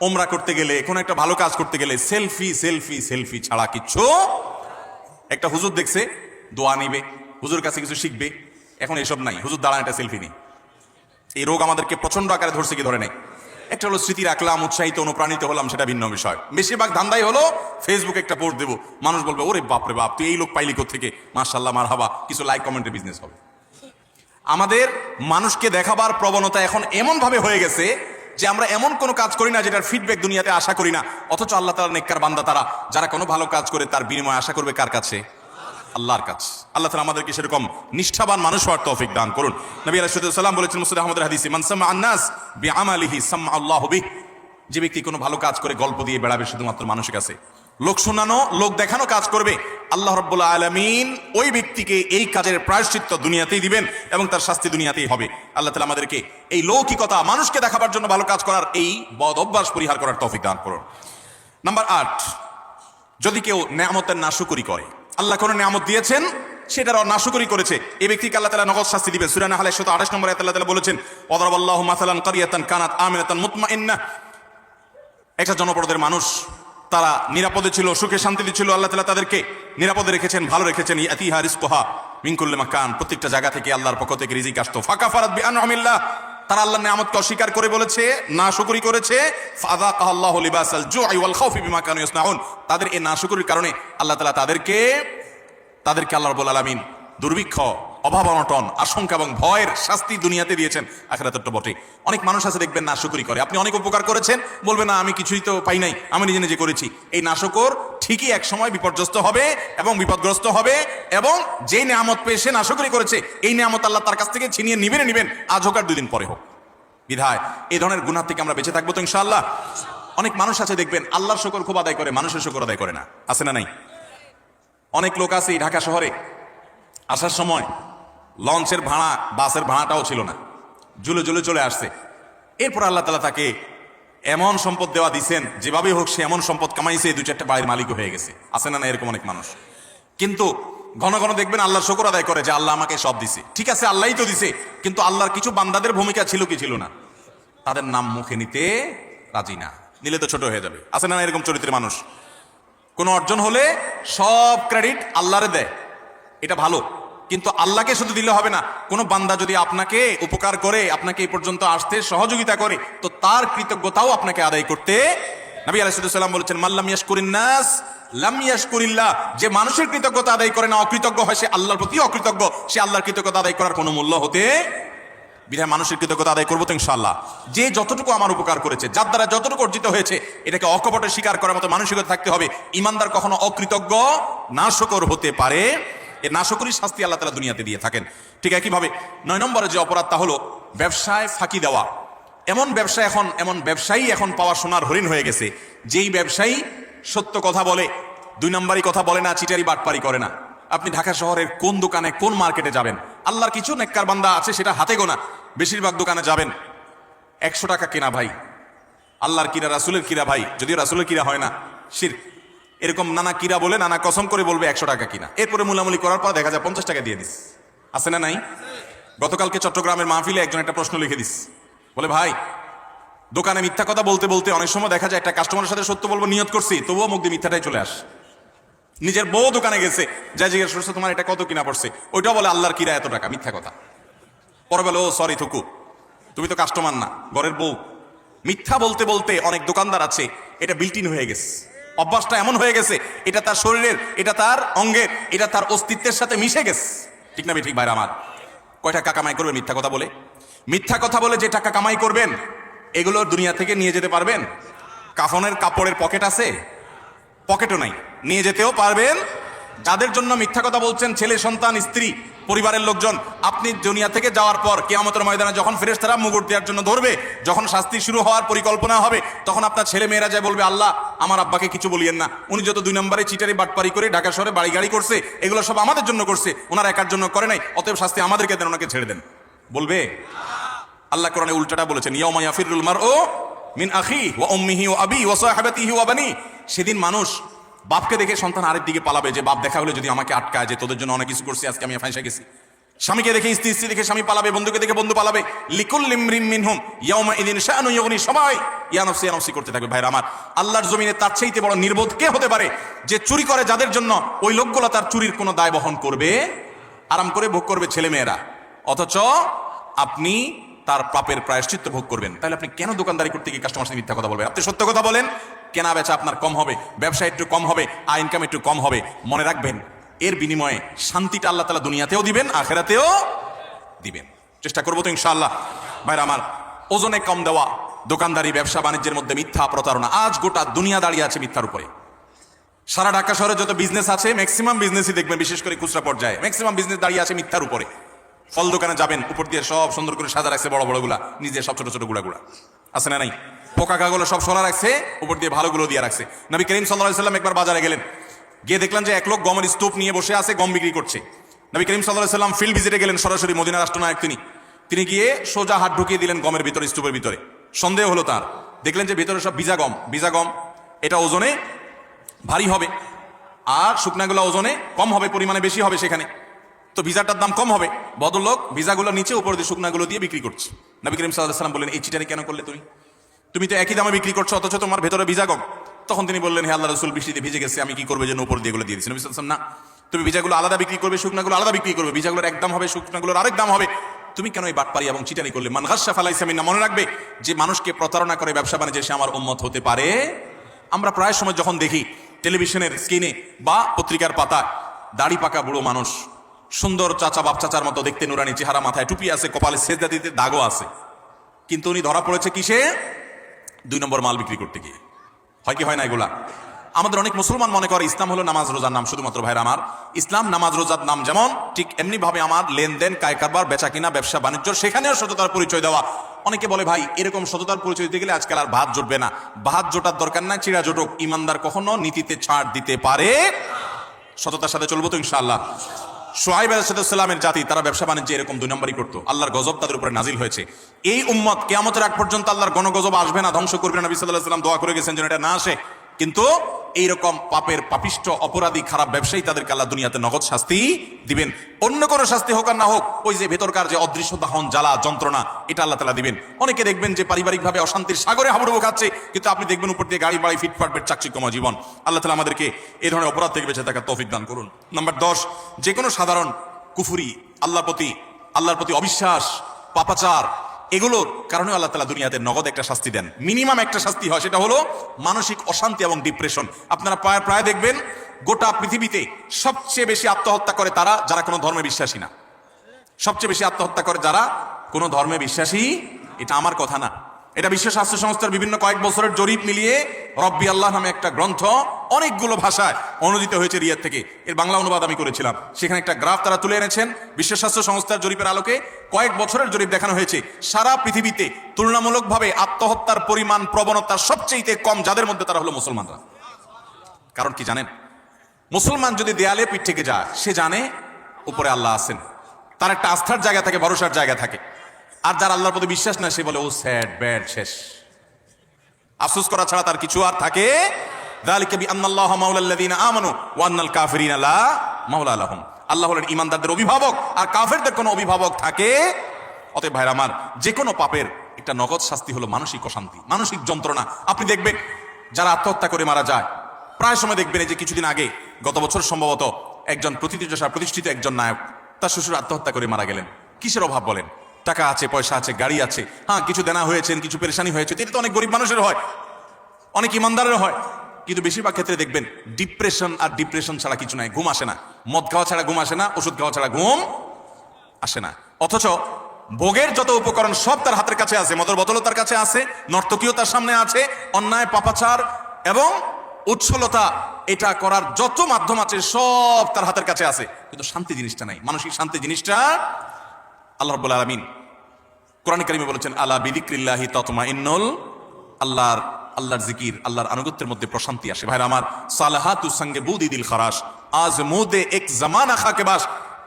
ওমরা করতে গেলে, কোনো একটা ভালো কাজ করতে গেলে সেলফি সেলফি সেলফি ছাড়া কিচ্ছু। একটা হুজুর দেখছে দোয়া নিবে, হুজুর কাছে কিছু শিখবে, এখন এসব নাই, হুজুর দাঁড়ান একটা সেলফি নেই। এই রোগ আমাদেরকে প্রচন্ড আকারে ধরছে কি ধরে নেই? একটা হলো স্মৃতি রাখলাম, উৎসাহিত অনুপ্রাণিত হলাম, সেটা ভিন্ন বিষয়। বেশিরভাগ ধান্দাই হলো ফেসবুকে একটা পোস্ট দেবো, মানুষ বলবে ওরে বাপরে বাপ, তুই এই লোক পাইলি কোত্থেকে, মাশাআল্লাহ মারহাবা, কিছু লাইক কমেন্টের বিজনেস হবে। আমাদের মানুষকে দেখাবার প্রবণতা এখন এমন ভাবে হয়ে গেছে যে আমরা এমন কোনো কাজ করি না যেটার ফিডব্যাক দুনিয়াতে আশা করি না। অথচ আল্লাহ তাআলার নেককার বান্দা তারা, যারা কোনো ভালো কাজ করে তার বিনিময় আশা করবে কার কাছে? আল্লাহর কাছে। আল্লাহ তাআলা আমাদেরকে সেরকম নিষ্ঠাবান মানুষ হওয়ার তৌফিক দান করুন। নবী আলাইহিস সালাম বলেছেন মুসনাদ আহমদের হাদিসে, মান সামা আন-নাস বিআমালিহি সামা আল্লাহু বিহি। যে ব্যক্তি কোনো ভালো কাজ করে গল্প দিয়ে বেড়াবে শুধুমাত্র মানুষের কাছে, লোক শোনানো, লোক দেখানো কাজ করবে, আল্লাহ রাব্বুল আলামিন ওই ব্যক্তিকে এই কাজের প্রায়শ্চিত্ত দুনিয়াতেই দিবেন এবং তার শাস্তি দুনিয়াতেই হবে। আল্লাহ তাআলা আমাদেরকে এই লৌকিকতা, মানুষকে দেখাবার জন্য ভালো কাজ করার এই বদ অভ্যাস পরিহার করার তৌফিক দান করুন। নাম্বার 8, যদি কেউ নেয়ামতের নাশুকরি করে, আল্লাহ কোন নিয়ামত দিয়েছেন সেটার নাশুকরি করেছে, এই ব্যক্তিকে আল্লাহ তাআলা নগদ শাস্তি দিবেন। সূরা নাহল 128 নম্বরে আল্লাহ তাআলা বলেছেন, ওয়াদারাবাল্লাহু মাসালান কারিয়াতান কানাত আমিনাতান মুতমাইন্নাহ। একটা জনপদের মানুষ, তারা নিরাপদে ছিল, সুখে শান্তিতে ছিল, আল্লাহ তাআলা তাদেরকে নিরাপদে রেখেছেন, ভালো রেখেছেন। ইয়াতিহা রিজকুহা মিন কুল্লি মাকান, প্রত্যেকটা জায়গা থেকে আল্লাহর পক্ষ থেকে রিজিক আসতো। ফাকাফারাত বিআনআমিল্লাহ, তারা আল্লাহর নিয়ামতকে অস্বীকার করে বলেছে, নাশুকরি করেছে। ফাযাকাল্লাহু লিবাসাল জুই ওয়াল খাউফি বিমা কানু ইয়াসনাউন, তাদের এই নাশুকরির কারণে আল্লাহ তাআলা তাদেরকে আল্লাহ রাব্বুল আলামিন দুর্ভিক্ষ, অভাব অনটন, আশঙ্কা এবং ভয়ের শাস্তি দুনিয়াতে দিয়েছেন, আখিরাতে তো বটে। অনেক মানুষ আছে দেখবেন নাশুকরি করে, আপনি অনেক উপকার করেছেন, বলবে না আমি কিছুই তো পাই নাই, আমি নিজে নিজে করেছি। এই নাশুকর ঠিকই এক সময় বিপর্যস্ত হবে এবং বিপদগ্রস্ত হবে, এবং যে নিয়ামত পেয়ে সে নাশুকরি করেছে, এই নিয়ামত আল্লাহ তার কাছ থেকে ছিনিয়ে নিবেন, আজ হোক আর 2 দিন পরে হোক। বিধায় এই ধরনের গুনাহ থেকে আমরা বেঁচে থাকবো তো ইনশাআল্লাহ। অনেক মানুষ আছে দেখবেন আল্লাহর শুকর খুব আদায় করে, মানুষের শুকর আদায় করে না, আছে না নাই? অনেক লোক আছে ঢাকা শহরে আসার সময় লঞ্চের ভাড়া, বাসের ভাড়াটাও ছিল না, ঝুলে ঝুলে চলে আসছে। এরপর আল্লাহ তাআলা তাকে এমন সম্পদ দেওয়া দিছেন, যেভাবে হোক সে এমন সম্পদ কামাইছে, 2-4টা বাড়ির মালিক হয়ে গেছে, আছে না না এরকম অনেক মানুষ? কিন্তু ঘন ঘন দেখবেন আল্লাহর শুকর আদায় করে যে আল্লাহ আমাকে সব দিছে। ঠিক আছে, আল্লাহই তো দিছে, কিন্তু আল্লাহর কিছু বান্দাদের ভূমিকা ছিল কি ছিল না? তাদের নাম মুখে নিতে রাজি না, নিলে তো ছোট হয়ে যাবে, আছে না না এরকম চরিত্রের মানুষ? কোনো অর্জন হলে সব ক্রেডিট আল্লাহরে দেয়, এটা ভালো, কিন্তু আল্লাহকে শুধু দিলে হবে না। কোনো বান্দা যদি আপনাকে উপকার করে, আপনাকে এই পর্যন্ত আসতে সহযোগিতা করে, তো তার কৃতজ্ঞতাও আপনাকে আদায় করতে। নবী আলাইহিস সালাম বলেছেন, মাল্লাম ইয়াশকুরিন নাস লাম ইয়াশকুরিল্লাহ, যে মানুষের কৃতজ্ঞতা আদায় করে না, অকৃতজ্ঞ হয়, সে আল্লাহর প্রতি অকৃতজ্ঞ, সে আল্লাহর কৃতজ্ঞতা আদায় করার কোনো মূল্য হতে। বিধায় মানুষের কৃতজ্ঞতা আদায় করবো তো ইনশাআল্লাহ। যে যতটুকু আমার উপকার করেছে, যার দ্বারা যতটুকু অর্জিত হয়েছে, এটাকে অকপটে স্বীকার করার মতো মানসিকতা থাকতে হবে। ইমানদার কখনো অকৃতজ্ঞ নাশুকর হতে পারে এর নাশকরির শাস্তি আল্লাহ তাআলা দুনিয়াতে দিয়ে থাকেন। ঠিক একইভাবে 9 নম্বরে যে অপরাধ তা হলো ব্যবসায় ফাঁকি দেওয়া। এমন ব্যবসায়ী এখন পাওয়া সোনার হরিণ হয়ে গেছে, যেই ব্যবসায়ী সত্য কথা বলে, 2 নম্বরই কথা বলে না, চিটারি বাটপারি করে না। আপনি ঢাকা শহরের কোন দোকানে কোন মার্কেটে যাবেন, আল্লাহর কিছু নেককার বান্দা আছে সেটা হাতে গোনা, বেশিরভাগ দোকানে যাবেন 100 টাকা কেনা ভাই, আল্লাহর কিরা রাসূলের কিরা ভাই, যদিও রাসূলের কিরা হয় না, শিরক, এরকম নানা কিরা বলে নানা কসম করে বলবে 100 টাকা কিনা, এরপরে মুলামুলি করার পর দেখা যায় 50 টাকা দিয়ে দিস। আছে না নাই? গতকালকে চট্টগ্রামের মাহফিলে একজন একটা প্রশ্ন লিখে দিস, বলে ভাই দোকানে মিথ্যা কথা বলতে বলতে অনেক সময় দেখা যায় একটা কাস্টমারের সাথে সত্য বলবো নিয়ত করছি, তবুও মুখ দিয়ে মিথ্যাটাই চলে আস। নিজের বউ দোকানে গেছে, যা জিজ্ঞেস করছে তোমার এটা কত কিনা পড়ছে, ওইটাও বলে আল্লাহর কিরা এত টাকা, মিথ্যা কথা। পরে বলে ও সরি থুকু, তুমি তো কাস্টমার না, ঘরের বউ। মিথ্যা বলতে বলতে অনেক দোকানদার আছে এটা বিল্ট ইন হয়ে গেছে, অভ্যাসটা এমন হয়ে গেছে, এটা তার শরীরের, এটা তার অঙ্গের, এটা তার অস্তিত্বের সাথে মিশে গেছে। ঠিক না ঠিক ভাইরা আমার? কয় টাকা কামাই করবেন মিথ্যা কথা বলে? মিথ্যা কথা বলে যে টাকা কামাই করবেন এগুলো দুনিয়া থেকে নিয়ে যেতে পারবেন? কাফনের কাপড়ের পকেট আছে? পকেটও নাই, নিয়ে যেতেও পারবেন? যাদের জন্য মিথ্যা কথা বলছেন, ছেলে সন্তান স্ত্রী পরিবারের লোকজন, আপনি দুনিয়া থেকে যাওয়ার পর কিয়ামতের ময়দানে যখন ফেরেশতারা মুগুর দেওয়ার জন্য ধরবে, যখন শাস্তি শুরু হওয়ার পরিকল্পনা হবে, তখন আপনার ছেলে মেয়েরা যায় বলবে আল্লাহ আমার আব্বাকে কিছু বলিয়েন না, উনি যত 2 নম্বরে চিটারি বাটপারি করে ঢাকা শহরে বাড়ি গাড়ি করছে, এগুলো সব আমাদের জন্য করছে, ওনার একার জন্য করে নাই, অতএব শাস্তি আমাদেরকে দেন, ওনাকে ছেড়ে দেন। বলবে? আল্লাহ কোরআনে উল্টাটা বলেছেন, ইয়াউমা ইয়াফিরুল মারউ মিন আখিহি ওয়া উম্মিহি ওয়া আবিহি ওয়া সাহিবাতিহি ওয়া বানি। সেদিন মানুষ বাপকে দেখে সন্তান আরেক দিকে পালাবে, যে বাপ দেখা হলে যদি আমাকে আটকায়, যে তোদের জন্য অনেক কিছু করছি, আজকে আমি ফাঁসে গেছি। স্বামীকে দেখে স্ত্রী, স্ত্রী দেখে স্বামী পালাবে, বন্ধুকে দেখে বন্ধু পালাবে। লিকুল্লি ইমরিন মিনহুম ইয়াউমা ইযিন শাআনুন ইউগনি, সবাই ইয়া নফসি ইয়া নফসি করতে থাকবে। ভাইরা আমার, আল্লাহর জমিনে তার চাইতে বড় নির্বোধ কে হতে পারে, যে চুরি করে যাদের জন্য ওই লোকগুলো তার চুরির কোনো দায় বহন করবে, আরাম করে ভোগ করবে ছেলে মেয়েরা, অথচ আপনি তার পাপের প্রায়শ্চিত্ত ভোগ করবেন। তাহলে আপনি কেন দোকানদারি করতে গিয়ে কাস্টমার সাথে মিথ্যা কথা বলবেন? আপনি সত্য কথা বলেন, কেনা বেচা আপনার কম হবে, ব্যবসা একটু কম হবে, আয় ইনকাম একটু কম হবে। মনে রাখবেন, এর বিনিময়ে শান্তিটা আল্লাহ তাআলা দুনিয়াতেও দিবেন, আখিরাতেও দিবেন। চেষ্টা করবো তো ইনশাআল্লাহ। ভাইরা আমার, ওজনে কম দেওয়া, দোকানদারি ব্যবসা বাণিজ্যের মধ্যে মিথ্যা প্রতারণা, আজ গোটা দুনিয়া দাঁড়িয়ে আছে মিথ্যার উপরে। সারা ঢাকা শহরে যত বিজনেস আছে, ম্যাক্সিমাম বিজনেসই দেখবেন, বিশেষ করে খুচরা পর্যায়ে ম্যাক্সিমাম বিজনেস দাঁড়িয়ে আছে মিথ্যার উপরে। ফল দোকানে যাবেন, উপর দিয়ে সব সুন্দর করে সাজা রাখছে বড় বড় গুলা, নিজে সব ছোট ছোট গুলা গুলা আছে না নাই? পোকা কাগুলো সব সোলা রাখছে, উপর দিয়ে ভালোগুলো দিয়ে রাখছে। নবী করিম সাল্লাল্লাহু আলাইহি সাল্লাম একবার বাজারে গেলেন, গিয়ে দেখলেন যে এক লোক গমের স্তূপ নিয়ে বসে আছে, গম বিক্রি করছে। নবী করিম সাল্লাল্লাহু আলাইহি সাল্লাম ফিল্ড ভিজিটে গেলেন, সরাসরি মদিনা রাষ্ট্রনায়ক তিনি গিয়ে সোজা হাত ঢুকিয়ে দিলেন গমের ভিতরে, স্তূপের ভিতরে। সন্দেহ হলো তার, দেখলেন যে ভিতরে সব ভিজা গম, এটা ওজনে ভারী হবে, আর শুকনাগুলো ওজনে কম হবে, পরিমাণে বেশি হবে সেখানে, তো ভিজাটার দাম কম হবে। ভদ্রলোক ভিজাগুলো নিচে, উপর দিয়ে শুকনাগুলো দিয়ে বিক্রি করছে। নবী করিম সাল্লাল্লাহু আলাইহি সাল্লাম বললেন, এই চিটারি কেন করলে তুমি তো একই দামে বিক্রি করছো, অথচ তোমার ভেতরে ভিজা গম। তখন তিনি বললেন, হে আল্লাহ রাসূল, বৃষ্টিতে ভিজে গেছে, আমি কি করবো, যেন উপর দিয়ে এগুলো দিয়ে দিচ্ছি। নবী সাল্লাল্লাহু আলাইহি সাল্লাম, না, তুমি ভিজাগুলো আলাদা বিক্রি করবে, শুকনাগুলো আলাদা বিক্রি করবে, ভিজাগুলোর এক দাম হবে, শুকনাগুলোর আরেক দাম হবে। তুমি কেন এই বাটপারি এবং চিটারি করলে? মান গাশশা ফালাইসা মিন্না। মনে রাখবে, যে মানুষকে প্রতারণা করে ব্যবসা বাণিজ্যে, সে আমার উম্মত হতে পারে। আমরা প্রায় সময় যখন দেখি টেলিভিশনের স্ক্রিনে বা পত্রিকার পাতায়, দাড়ি পাকা বুড়ো মানুষ, সুন্দর চাচা, বাপ চাচার মতো দেখতে, নুরানি চেহারা, মাথায় টুপি আছে, কপালে সেজদা দিতে দাগও আছে, কিন্তু উনি ধরা পড়েছে কিসে? 2 নম্বর মাল বিক্রি করতে গিয়ে। হয় কি হয় না এগুলা? আমাদের অনেক মুসলমান মনে করে ইসলাম হলো নামাজ রোজার নাম। শুধুমাত্র ভাইরা আমার, ইসলাম নামাজ রোজার নাম যেমন, ঠিক এমনি ভাবে আমার লেনদেন, কায় কারবার, বেচা কিনা, ব্যবসা বাণিজ্য, সেখানেও সততার পরিচয় দেওয়া। অনেকে বলে ভাই এরকম সততার পরিচয় দিতে গেলে আজকাল আর ভাত জুটবে না। ভাত জোটার দরকার নাই, চিড়া জোটক। ইমানদার কখনো নীতিতে ছাড় দিতে পারে। সততার সাথে চলবো তো ইনশাআল্লাহ। শুআয়ব আলাইহিস সালামের জাতি, তারা ব্যবসা বাণিজ্যে এরকম 2 নম্বরই করতো। আল্লাহর গজব তাদের উপরে নাজিল হয়েছে। এই উম্মত কিয়ামতের আগ পর্যন্ত আল্লাহর গণগজব আসবে না, ধ্বংস করবে না। নবী সাল্লাল্লাহু আলাইহি ওয়াসাল্লাম দোয়া করে গেছেন যেন এটা না আসে। কিন্তু এইরকম পাপের, পাপিষ্ঠ, অপরাধী, খারাপ ব্যবসায়ী, তাদেরকে আল্লাহ দুনিয়াতে নগদ শাস্তি দিবেন। অন্য কোনো শাস্তি হোক আর না হোক, ওই যে ভেতরকার যে অদৃশ্য দাহন, জ্বালা, যন্ত্রণা, এটা আল্লাহ তাআলা দিবেন। অনেকে দেখবেন যে পারিবারিকভাবে অশান্তির সাগরে হাবুডুবু খাচ্ছে, কিন্তু আপনি দেখবেন উপর দিয়ে গাড়ি বাড়ি, ফিটফাট, চাকচিক্যময় জীবন। আল্লাহ তাআলা আমাদেরকে এই ধরনের অপরাধ থেকে বেঁচে থাকার তৌফিক দান করুন। নাম্বার 10, যে কোনো সাধারণ কুফরি, আল্লাহর প্রতি অবিশ্বাস, পাপাচার, এগুলোর কারণে আল্লাহ তাআলা দুনিয়াতে নগদ একটা শাস্তি দেন। মিনিমাম একটা শাস্তি হয়, সেটা হলো মানসিক অশান্তি এবং ডিপ্রেশন। আপনারা প্রায় দেখবেন গোটা পৃথিবীতে সবচেয়ে বেশি আত্মহত্যা করে তারা যারা কোনো ধর্মে বিশ্বাসী না। সবচেয়ে বেশি আত্মহত্যা করে যারা কোনো ধর্মে বিশ্বাসী। এটা আমার কথা না, এটা বিশ্ব স্বাস্থ্য সংস্থার বিভিন্ন কয়েক বছরের জরিপ মিলিয়ে রব্বি আল্লাহ নামে একটা গ্রন্থ অনেকগুলো ভাষায় অনুদিত হয়েছে রিয়াদ থেকে। এর বাংলা অনুবাদ আমি করেছিলাম। সেখানে একটা গ্রাফ তারা তুলে এনেছেন। বিশ্ব স্বাস্থ্য সংস্থার জরিপের আলোকে কয়েক বছরের জরিপ দেখানো হয়েছে সারা পৃথিবীতে তুলনামূলকভাবে আত্মহত্যার পরিমাণ প্রবণতা সবচেয়ে কম যাদের মধ্যে, তারা হলো মুসলমানরা। কারণ কি জানেন? মুসলমান যদি দেয়ালে পিঠ থেকে যায়, সে জানে উপরে আল্লাহ আছেন, তার একটা আস্থার জায়গা থাকে, ভরসার জায়গা থাকে। আর যার আল্লাহর প্রতি বিশ্বাস না, সে বলে ও স্যাড, ব্যাড, শেষ। আফসোস করা ছাড়া তার কিছু আর থাকে। যালিকা বিআন্নাল্লাহা মাওলাল্লাযীনা আমানু ওয়া আন্নাল কাফিরিনা লা মাওলা লাহুম। আল্লাহ হলেন ঈমানদারদের অভিভাবক, আর কাফেরদের কোনো অভিভাবক থাকে। অতএব ভাইরা আমার, যে কোনো পাপের একটা নগদ শাস্তি হলো মানসিক অশান্তি, মানসিক যন্ত্রণা। আপনি দেখবেন যারা আত্মহত্যা করে মারা যায়, প্রায় সময় দেখবেন এই যে কিছুদিন আগে, গত বছর সম্ভবত, একজন প্রতিষ্ঠিত একজন নায়ক তার শ্বশুর আত্মহত্যা করে মারা গেলেন। কিসের অভাব বলেন? টাকা আছে, পয়সা আছে, গাড়ি আছে, হ্যাঁ কিছু দেনা হয়েছেন, কিছু পেরেশানি হয়েছে, এটা তো অনেক গরিব মানুষের হয়, অনেক ইমানদারের হয়। কিন্তু বেশিরভাগ ক্ষেত্রে দেখবেন ডিপ্রেশন ছাড়া কিছু নাই। ঘুম আসে না, মদ খাওয়া ছাড়া ঘুম আসে না, ওষুধ খাওয়া ছাড়া ঘুম আসে না। অথচ ভোগের যত উপকরণ সব তার হাতের কাছে আছে, মদের বোতলও তার কাছে আছে, নর্তকীও তার সামনে আছে, অন্যায় পাপাচার এবং উচ্ছলতা এটা করার যত মাধ্যম আছে সব তার হাতের কাছে আছে, কিন্তু শান্তি জিনিসটা নাই। মানসিক শান্তি জিনিসটা আল্লাহ রাব্বুল আলামিন কোরআন কারীমে বলেছেন, আলা বিযিক্রিল্লাহি তাতমাইন্নুল, আল্লাহর জিকির, আল্লাহর আনুগত্যের মধ্যে প্রশান্তি আসে। ভাইরা আমার, সালাহাতু সঙ্গে বুদি দিল খারাস, আজ মুদে এক জামানা খাকে বাস।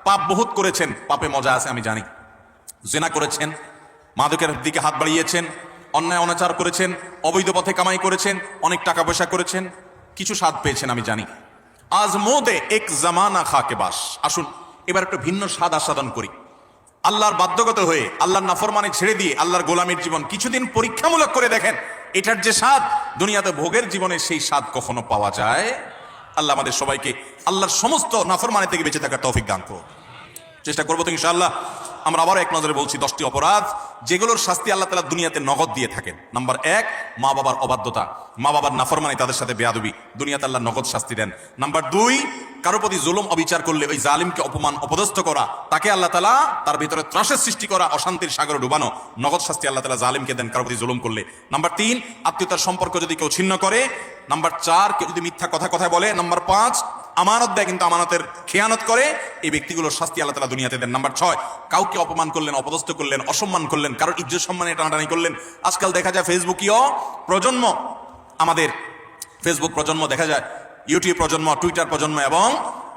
পাপ বহুত করেছেন, পাপে মজা আছে আমি জানি। জিনা করেছেন, মাদকের দিকে হাত বাড়িয়েছেন, অন্যায় অনাচার করেছেন, অবৈধ পথে কামাই করেছেন, অনেক টাকা পয়সা করেছেন, কিছু স্বাদ পেয়েছেন আমি জানি। আজ মোদে এক জামানা খাকে বাস। আসুন এবার একটু ভিন্ন স্বাদ আস্বাদন করি। আল্লাহর বাধ্যগত হয়ে, আল্লাহর নাফরমানি ছেড়ে দিয়ে আল্লাহর গোলামীর জীবন কিছুদিন পরীক্ষামূলক করে দেখেন। এটার যে স্বাদ দুনিয়াতে ভোগের জীবনে, সেই স্বাদ কখনো পাওয়া যায়? আল্লাহ আমাদের সবাইকে আল্লাহর সমস্ত নাফরমানি থেকে বেঁচে থাকার তৌফিক দান করুন। চেষ্টা করবো তো ইনশাআল্লাহ। আমরা আবার এক নজরে বলছি 10টি অপরাধ যেগুলোর শাস্তি আল্লাহ তাআলা দুনিয়াতে নগদ দিয়ে থাকেন। নাম্বার 1, মা বাবার অবাধ্যতা, মা বাবার নাফরমানি, তাদের সাথে বেয়াদবি, দুনিয়াতে আল্লাহ নগদ শাস্তি দেন। নাম্বার 2, কারো প্রতি জুলুম অবিচার করলে ওই জালিমকে অপমান অপদস্থ করা, তাকে আল্লাহ তাআলা তার ভিতরে ত্রাসের সৃষ্টি করা, অশান্তির সাগরে ডুবানো, নগদ শাস্তি আল্লাহ তাআলা জালিমকে দেন কারো প্রতি জুলুম করলে। নাম্বার 3, আত্মীয়তার সম্পর্ক যদি কেউ ছিন্ন করে। নাম্বার 4, কেউ যদি মিথ্যা কথা বলে। নাম্বার 5, আমানত দেয় কিন্তু আমানতের খেয়ানত করে, এই ব্যক্তিগুলোর শাস্তি আল্লাহ তাআলা দুনিয়াতে দেন। নাম্বার 6, কাউকে অপমান করলেন, অপদস্থ করলেন, অসম্মান করলেন, কারোর ইজ্জত সম্মানে টানাটানি করলেন। আজকাল দেখা যায় ফেসবুকীয় প্রজন্ম, আমাদের ফেসবুক প্রজন্ম দেখা যায়, ইউটিউব প্রজন্ম, টুইটার প্রজন্ম এবং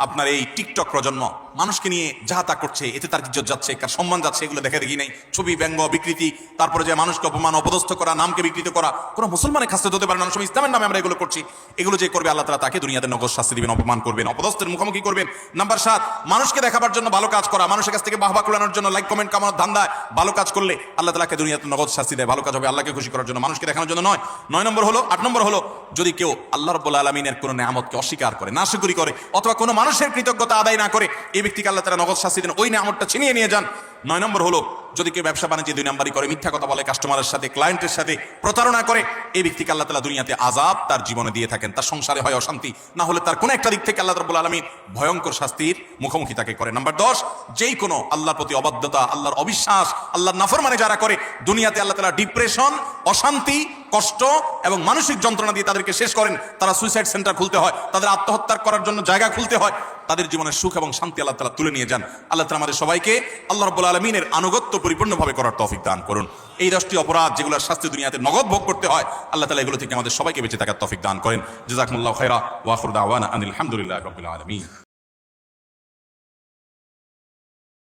আপনার এই টিকটক প্রজন্ম মানুষকে নিয়ে যাহা তা করছে, এতে তার ইজ্জত যাচ্ছে, কার সম্মান যাচ্ছে, এগুলো দেখে দেখি নাই। ছবি, ব্যঙ্গ, বিকৃতি, তারপরে যে মানুষকে অপমান অপদস্থ করা, নামকে বিকৃত করা, কোনো মুসলমানের খাসলত হতে পারে না। সময় ইসলামের নামে আমরা এগুলো করছি। এগুলো যে করবে আল্লাহ তাআলা তাকে দুনিয়াতে নগদ শাস্তি দিবেন, অপমান করবেন, অপদস্থের মুখোমুখি করবেন। নাম্বার 7, মানুষকে দেখাবার জন্য ভালো কাজ করা, মানুষের কাছ থেকে বাহবা কুড়ানোর জন্য, লাইক কমেন্ট কামানোর ধান্দায় ভালো কাজ করলে আল্লাহ তাআলাকে দুনিয়াতে নগদ শাস্তি দেয়। ভালো কাজ হবে আল্লাহকে খুশি করার জন্য, মানুষকে দেখানোর জন্য নয়। 9 নম্বর হলো, 8 নম্বর হলো, যদি কেউ আল্লাহ রাব্বুল আলামিনের কোনো নেয়ামতকে অস্বীকার করে, নাশুকরি করে, অথবা কোনো মানুষের কৃতজ্ঞতা আদায় না করে, এই ব্যক্তিকে আল্লাহ তাআলা নগদ শাস্তি দেন, ওই নেয়ামতটা ছিনিয়ে নিয়ে যান। 9 নম্বর হলো, যদি কেউ ব্যবসা বাণিজ্যে 2 নম্বরই করে, মিথ্যা কথা বলে, কাস্টমারের সাথে, ক্লায়েন্টের সাথে প্রতারণা করে, এই ব্যক্তিকে আল্লাহ তাআলা দুনিয়াতে আযাব তার জীবনে দিয়ে থাকেন। তার সংসারে হয় অশান্তি, না হলে তার কোনো একটা দিক থেকে আল্লাহ রাব্বুল আলামিন ভয়ঙ্কর শাস্তির মুখোমুখি তাকে করে। নাম্বার 10, যেই কোনো আল্লাহর প্রতি অবাধ্যতা, আল্লাহর অবিশ্বাস, আল্লাহর নাফরমানি যারা করে, দুনিয়াতে আল্লাহ তাআলা ডিপ্রেশন, অশান্তি, কষ্ট এবং মানসিক যন্ত্রণা দিয়ে তাদেরকে শেষ করেন। তারা সুইসাইড সেন্টার খুলতে হয়, তাদের আত্মহত্যা করার জন্য জায়গা খুলতে হয়, তাদের জীবনের সুখ এবং শান্তি আল্লাহ তাআলা তুলে নিয়ে যান। আল্লাহ তাআলা আমাদের সবাইকে আল্লাহ রাব্বুল আলামিনের আনুগত্য পরিপূর্ণভাবে করার তৌফিক দান করুন। এই 10টি অপরাধ যেগুলোর শাস্তি দুনিয়াতে নগদ ভোগ করতে হয়, আল্লাহ তাআলা এগুলো থেকে আমাদের সবাইকে বেঁচে থাকার তৌফিক দান করেন। জাযাকুমুল্লাহু খায়রা ওয়া আখিরু দাওয়ানা আনিল হামদুলিল্লাহি রাব্বিল আলামিন।